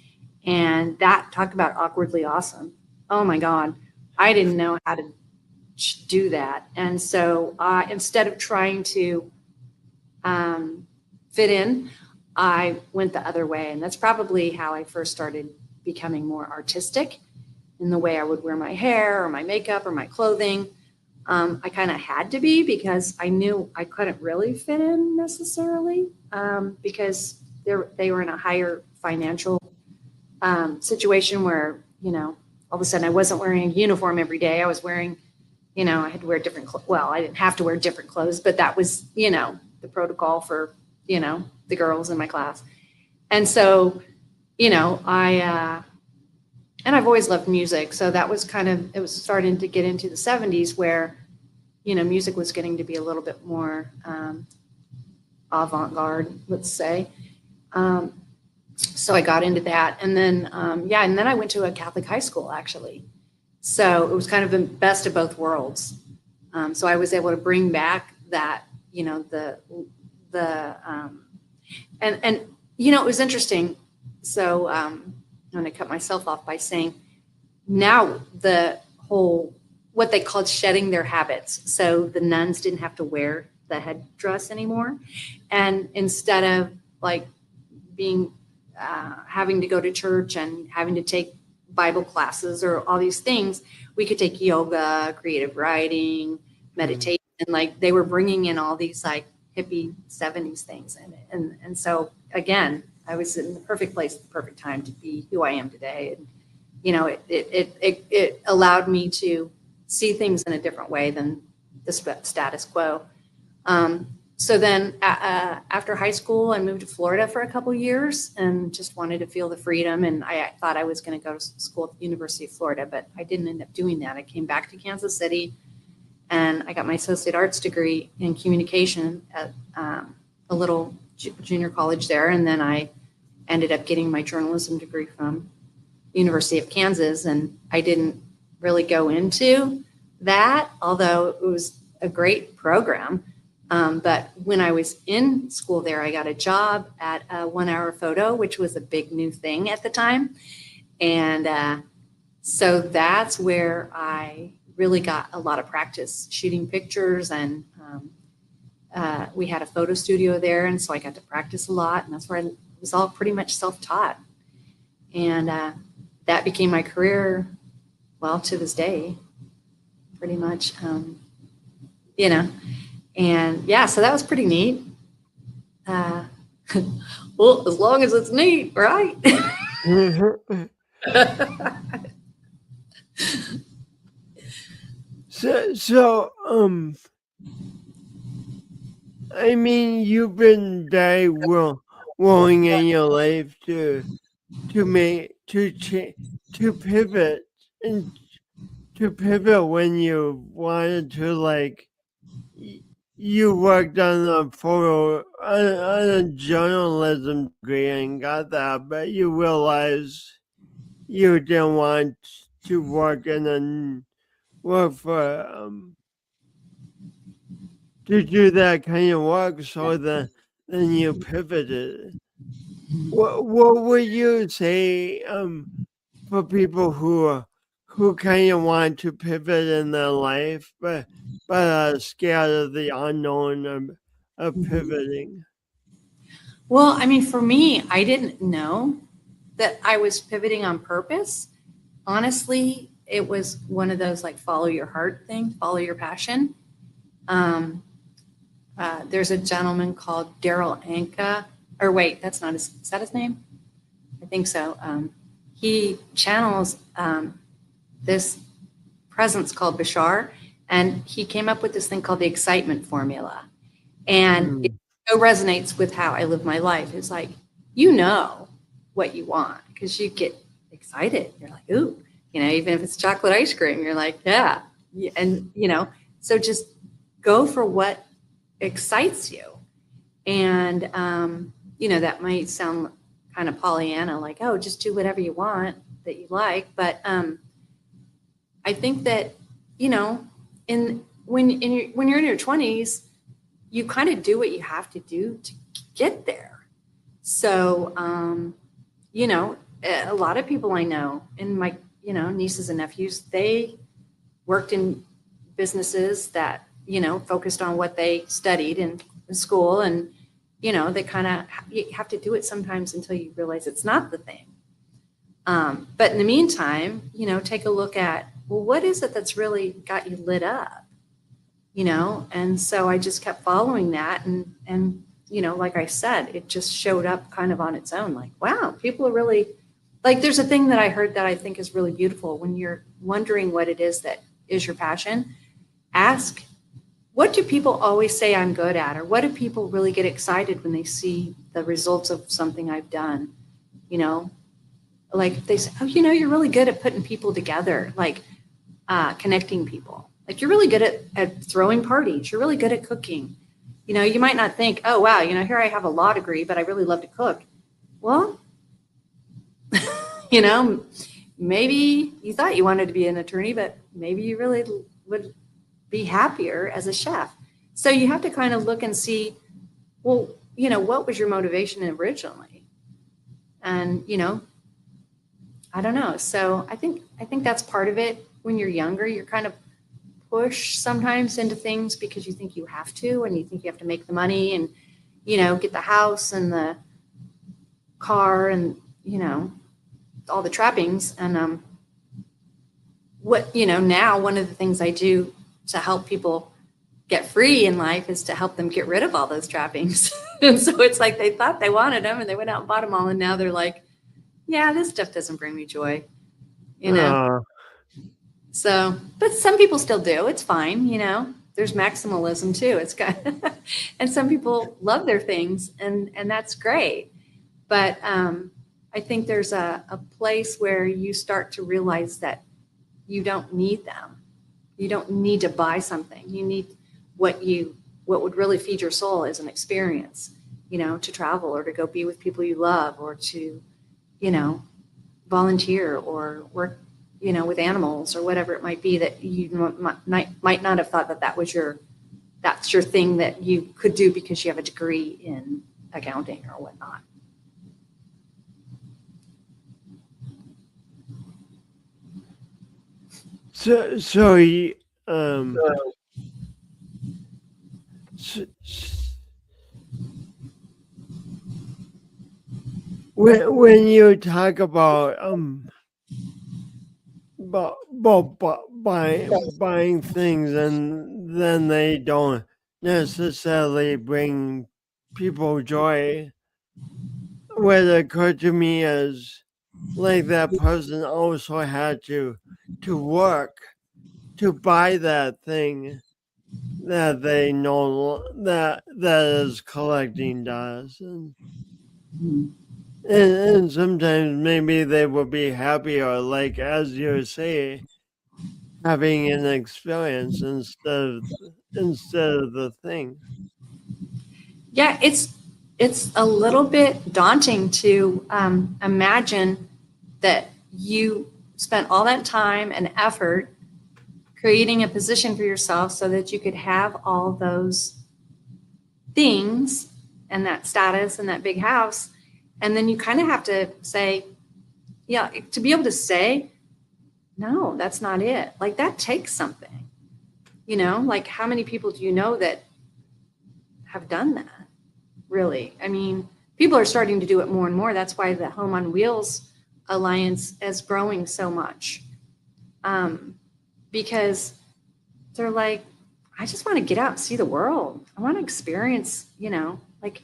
And that, talk about awkwardly awesome. Oh my God. I didn't know how to do that. And so instead of trying to fit in, I went the other way. And that's probably how I first started becoming more artistic in the way I would wear my hair or my makeup or my clothing. I kind of had to be, because I knew I couldn't really fit in necessarily, because they were in a higher financial situation where, all of a sudden I wasn't wearing a uniform every day. I was wearing, I had to wear different well, I didn't have to wear different clothes, but that was, the protocol for, the girls in my class. And so, and I've always loved music. So that was it was starting to get into the 70s where, music was getting to be a little bit more avant-garde, let's say. So I got into that. And then, and then I went to a Catholic high school, actually. So it was kind of the best of both worlds. So I was able to bring back that, it was interesting. So I'm going to cut myself off by saying, now the whole what they called shedding their habits. So the nuns didn't have to wear the headdress anymore. And instead of like being, having to go to church and having to take Bible classes or all these things, we could take yoga, creative writing, meditation. Like they were bringing in all these like hippie 70s things. And so again, I was in the perfect place at the perfect time to be who I am today. And, you know, it allowed me to see things in a different way than the status quo. So then after high school, I moved to Florida for a couple years and just wanted to feel the freedom. And I thought I was going to go to school at the University of Florida, but I didn't end up doing that. I came back to Kansas City and I got my associate arts degree in communication at a little junior college there. And then I ended up getting my journalism degree from University of Kansas. And I didn't really go into that, although it was a great program. But when I was in school there, I got a job at 1 Hour Photo, which was a big new thing at the time. And so that's where I really got a lot of practice shooting pictures. And we had a photo studio there. And so I got to practice a lot. And that's where I was all pretty much self-taught. And that became my career, well, to this day, pretty much, you know. And yeah, so that was pretty neat. Well, as long as it's neat, right?
So, I mean, you've been very willing in your life to pivot and to pivot when you wanted to, like, you worked on a journalism degree and got that, but you realized you didn't want to work to do that kind of work, so then you pivoted. What would you say for people who kind of want to pivot in their life, but are scared of the unknown of pivoting?
Well, I mean, for me, I didn't know that I was pivoting on purpose. Honestly, it was one of those like follow your heart thing, follow your passion. There's a gentleman called Daryl Anka, or wait, that's not his, is that his name? I think so. He channels this presence called Bashar, and he came up with this thing called the excitement formula. And it so resonates with how I live my life. It's like, you know what you want because you get excited. You're like, ooh, you know, even if it's chocolate ice cream, you're like, yeah. And, you know, so just go for what excites you. And, you know, that might sound kind of Pollyanna, like, oh, just do whatever you want that you like. But I think that, you know, when you're in your 20s, you kind of do what you have to do to get there. So, you know, a lot of people I know, and my, you know, nieces and nephews, they worked in businesses that, you know, focused on what they studied in school. And, you know, they kind of, you have to do it sometimes until you realize it's not the thing. But in the meantime, you know, take a look at, well, what is it that's really got you lit up? You know, and so I just kept following that. And, you know, like I said, it just showed up kind of on its own. Like, wow, people are really, like, there's a thing that I heard that I think is really beautiful. When you're wondering what it is that is your passion, ask, what do people always say I'm good at? Or what do people really get excited when they see the results of something I've done? You know, like they say, oh, you know, you're really good at putting people together, like connecting people. Like you're really good at throwing parties. You're really good at cooking. You know, you might not think, oh, wow, you know, here I have a law degree, but I really love to cook. Well, you know, maybe you thought you wanted to be an attorney, but maybe you really would be happier as a chef. So you have to kind of look and see, well, you know, what was your motivation originally? And, you know, I don't know. So I think that's part of it. When you're younger, you're kind of push sometimes into things because you think you have to, and you think you have to make the money and, get the house and the car and, all the trappings. And now one of the things I do to help people get free in life is to help them get rid of all those trappings. And so it's like they thought they wanted them and they went out and bought them all. And now they're like, yeah, this stuff doesn't bring me joy, So, but some people still do. It's fine. There's maximalism too. It's got, and some people love their things and that's great. But I think there's a place where you start to realize that you don't need them. You don't need to buy something. You need what would really feed your soul is an experience, to travel or to go be with people you love or to, volunteer or work, with animals or whatever it might be that you might not have thought that's your thing that you could do because you have a degree in accounting or whatnot.
So when you talk about buying things and then they don't necessarily bring people joy, what occurred to me is like that person also had to work to buy that thing that they know that is collecting dust, and sometimes maybe they would be happier, like as you say, having an experience instead of the thing.
Yeah, it's a little bit daunting to imagine that you spent all that time and effort creating a position for yourself so that you could have all those things and that status and that big house. And then you kind of have to say, yeah, to be able to say, no, that's not it. Like that takes something, like how many people do you know that have done that? Really? I mean, people are starting to do it more and more. That's why the Home on Wheels Alliance is growing so much. Because they're like, I just want to get out and see the world. I want to experience, like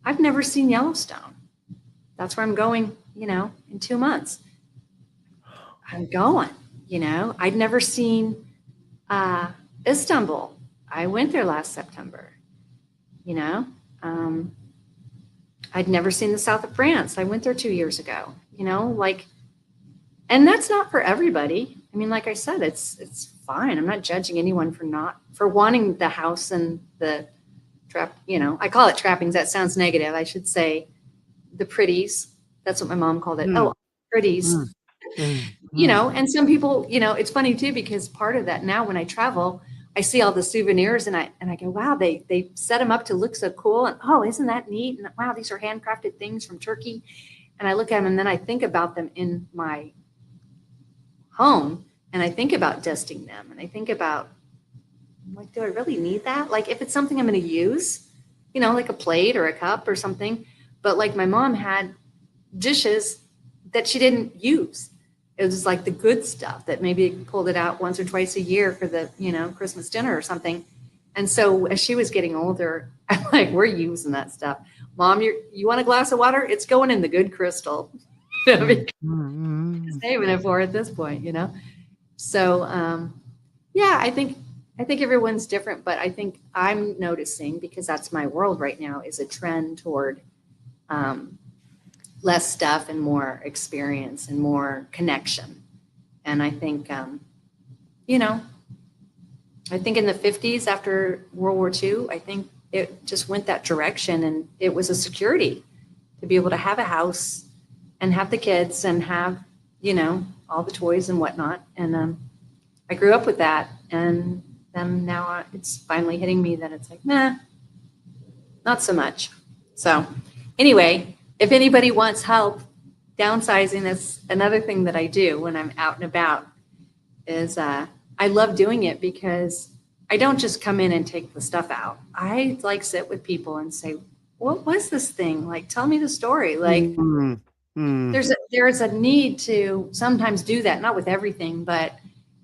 I've never seen Yellowstone. That's where I'm going, in 2 months. I'm going, I'd never seen Istanbul. I went there last September, I'd never seen the south of France. I went there 2 years ago, and that's not for everybody. I mean, like I said, it's fine. I'm not judging anyone for wanting the house and the trap, I call it trappings. That sounds negative. I should say the pretties. That's what my mom called it. Oh, pretties. And some people, it's funny too, because part of that now when I travel, I see all the souvenirs and I go, wow, they set them up to look so cool. And oh, isn't that neat? And wow, these are handcrafted things from Turkey. And I look at them and then I think about them in my home and I think about dusting them. And I think about, like, do I really need that? Like if it's something I'm going to use, like a plate or a cup or something. But like my mom had dishes that she didn't use. It was like the good stuff that maybe pulled it out once or twice a year for the, Christmas dinner or something. And so as she was getting older, I'm like, we're using that stuff. Mom, you want a glass of water? It's going in the good crystal. Saving it for at this point, So, yeah, I think everyone's different, but I think I'm noticing, because that's my world right now, is a trend toward less stuff and more experience and more connection. And I think, I think in the 50s after World War II, I think it just went that direction, and it was a security to be able to have a house and have the kids and have, all the toys and whatnot. And I grew up with that. And then now it's finally hitting me that it's like, nah, not so much. So anyway, if anybody wants help downsizing, that's another thing that I do when I'm out and about, is I love doing it because I don't just come in and take the stuff out. I like sit with people and say, what was this thing? Like, tell me the story. Like,
Mm, mm,
there's a need to sometimes do that, not with everything, but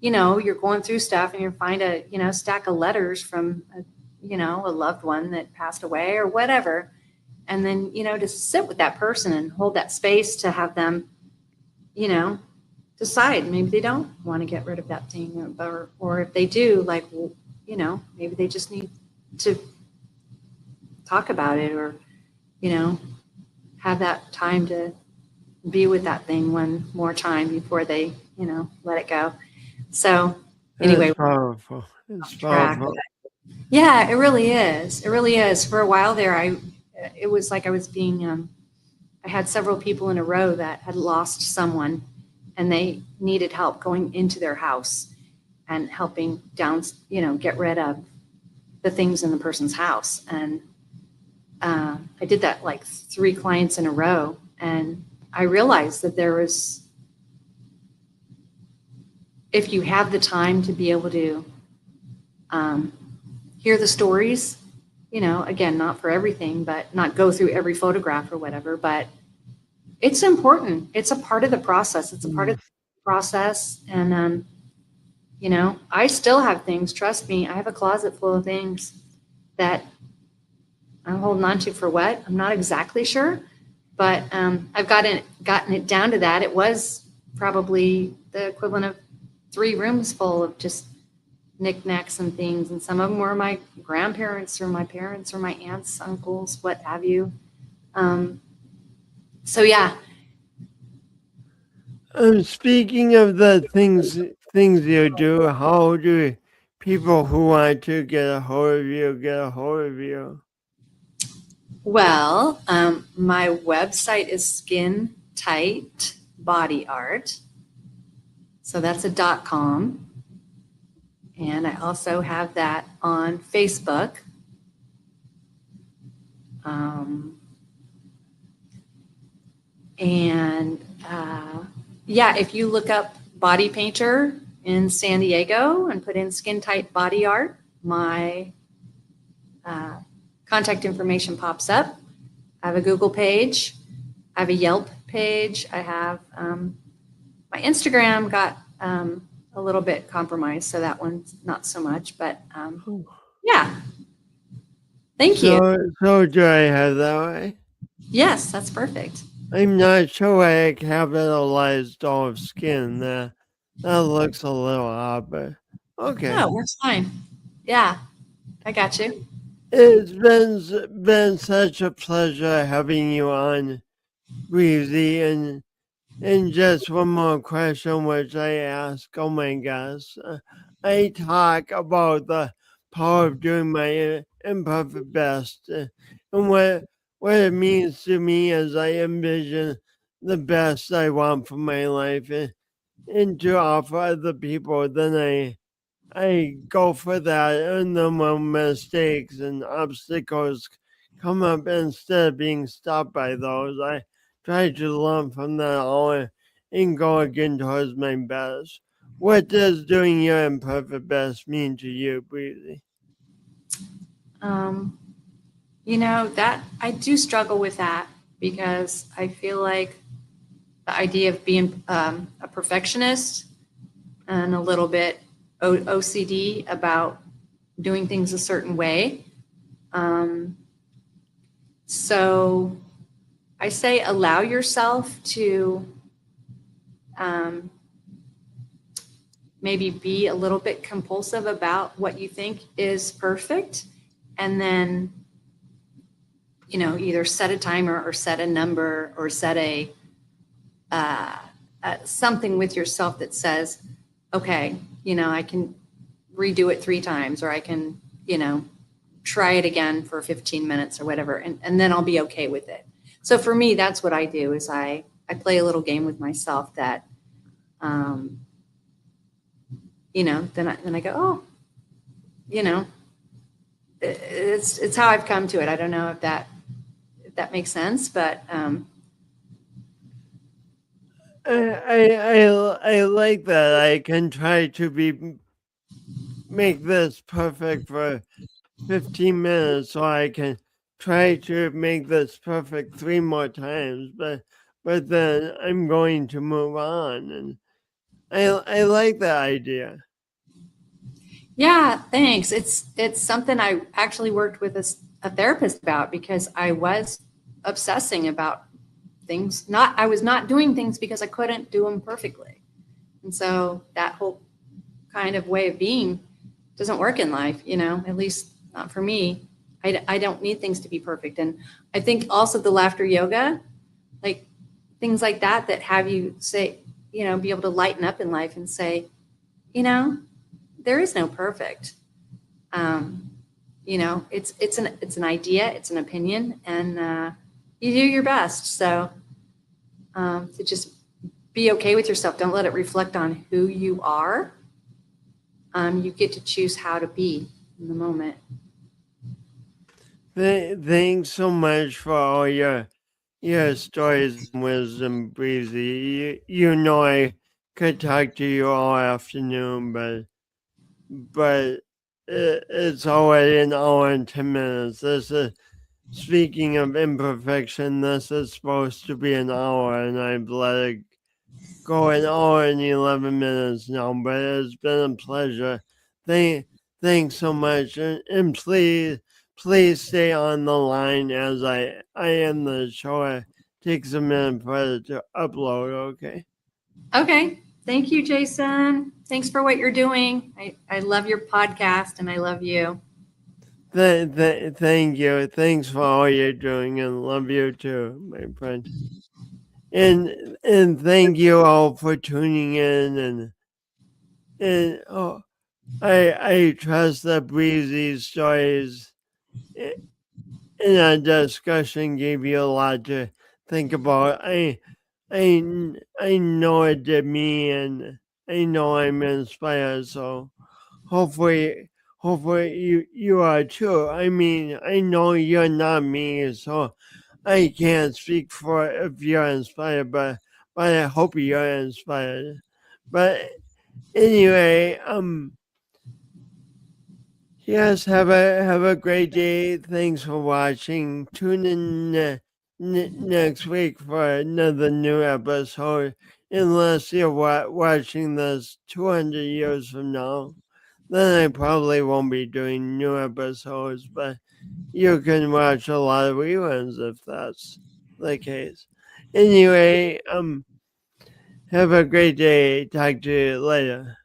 you're going through stuff and you find a stack of letters from a loved one that passed away or whatever, and then just sit with that person and hold that space to have them you know decide maybe they don't want to get rid of that thing, or if they do, like, well, maybe they just need to talk about it, or have that time to be with that thing one more time before they let it go. So anyway,
it's powerful. It's
off track.
powerful.
Yeah, it really is. It really is. For a while there, it was like I was being I had several people in a row that had lost someone, and they needed help going into their house and helping get rid of the things in the person's house. And I did that like 3 clients in a row, and I realized that if you have the time to be able to hear the stories, again, not for everything, but not go through every photograph or whatever, but it's important. It's a part of the process. It's a part of the process. And, I still have things, trust me. I have a closet full of things that I'm holding on to for what? I'm not exactly sure, but I've gotten it down to that. It was probably the equivalent of 3 rooms full of just knickknacks and things. And some of them were my grandparents or my parents or my aunts, uncles, what have you. So yeah.
Speaking of the things you do, how do people who want to get a hold of you get a hold of you?
Well, my website is Skin Tight Body Art. So that's a .com. And I also have that on Facebook. Yeah, if you look up body painter in San Diego and put in Skin Tight Body Art, my contact information pops up. I have a Google page. I have a Yelp page. I have my Instagram got a little bit compromised, so that one's not so much. But yeah, thank you.
So do I have that way?
Yes, that's perfect.
I'm not sure why I capitalized all of skin. That looks a little odd, but okay.
No, it works fine. Yeah, I got you.
It's been such a pleasure having you on, Breezy, and just one more question, which I ask all my guests. I talk about the power of doing my imperfect best, and what it means to me as I envision the best I want for my life, and to offer other people. Then I go for that, and then when mistakes and obstacles come up, instead of being stopped by those, I try to learn from that all and go again towards my best. What does doing your imperfect best mean to you, Breezy?
Um, that I do struggle with that because I feel like the idea of being a perfectionist and a little bit OCD about doing things a certain way. So I say allow yourself to maybe be a little bit compulsive about what you think is perfect, and then either set a timer or set a number or set a something with yourself that says, okay, I can redo it 3 times, or I can try it again for 15 minutes or whatever, and then I'll be okay with it. So for me, that's what I do, is I play a little game with myself that then I go, oh, it's how I've come to it. I don't know if that makes sense, but
I like that. I can try to be make this perfect for 15 minutes so I can try to make this perfect 3 more times, but then I'm going to move on, and I like that idea.
Yeah, thanks. It's something I actually worked with a therapist about, because I was obsessing about things. Not I was not doing things because I couldn't do them perfectly. And so that whole kind of way of being doesn't work in life, at least not for me. I don't need things to be perfect. And I think also the laughter yoga, like things like that, that have you say, be able to lighten up in life and say, there is no perfect. Um, it's an idea, it's an opinion, and you do your best. So to just be okay with yourself. Don't let it reflect on who you are. You get to choose how to be in the moment.
Thanks so much for all your stories and wisdom, Breezy. You know I could talk to you all afternoon, but it's already an hour and 10 minutes. This is, speaking of imperfection, this is supposed to be an hour, and I've let it go an hour and 11 minutes now, but it's been a pleasure. Thank, thanks so much, and please stay on the line as I end the show. It takes a minute for it to upload, okay?
Okay. Thank you, Jason. Thanks for what you're doing. I love your podcast, and I love you.
Thank you. Thanks for all you're doing, and love you too, my friend. And thank you all for tuning in, and oh, I trust that Breezy's stories in our discussion gave you a lot to think about. I know it did me, and I know I'm inspired. So hopefully, you are too. I mean, I know you're not me, so I can't speak for if you're inspired, but I hope you're inspired. But anyway, yes, have a great day. Thanks for watching. Tune in next week for another new episode. Unless you're watching this 200 years from now, then I probably won't be doing new episodes. But you can watch a lot of reruns if that's the case. Anyway, have a great day. Talk to you later.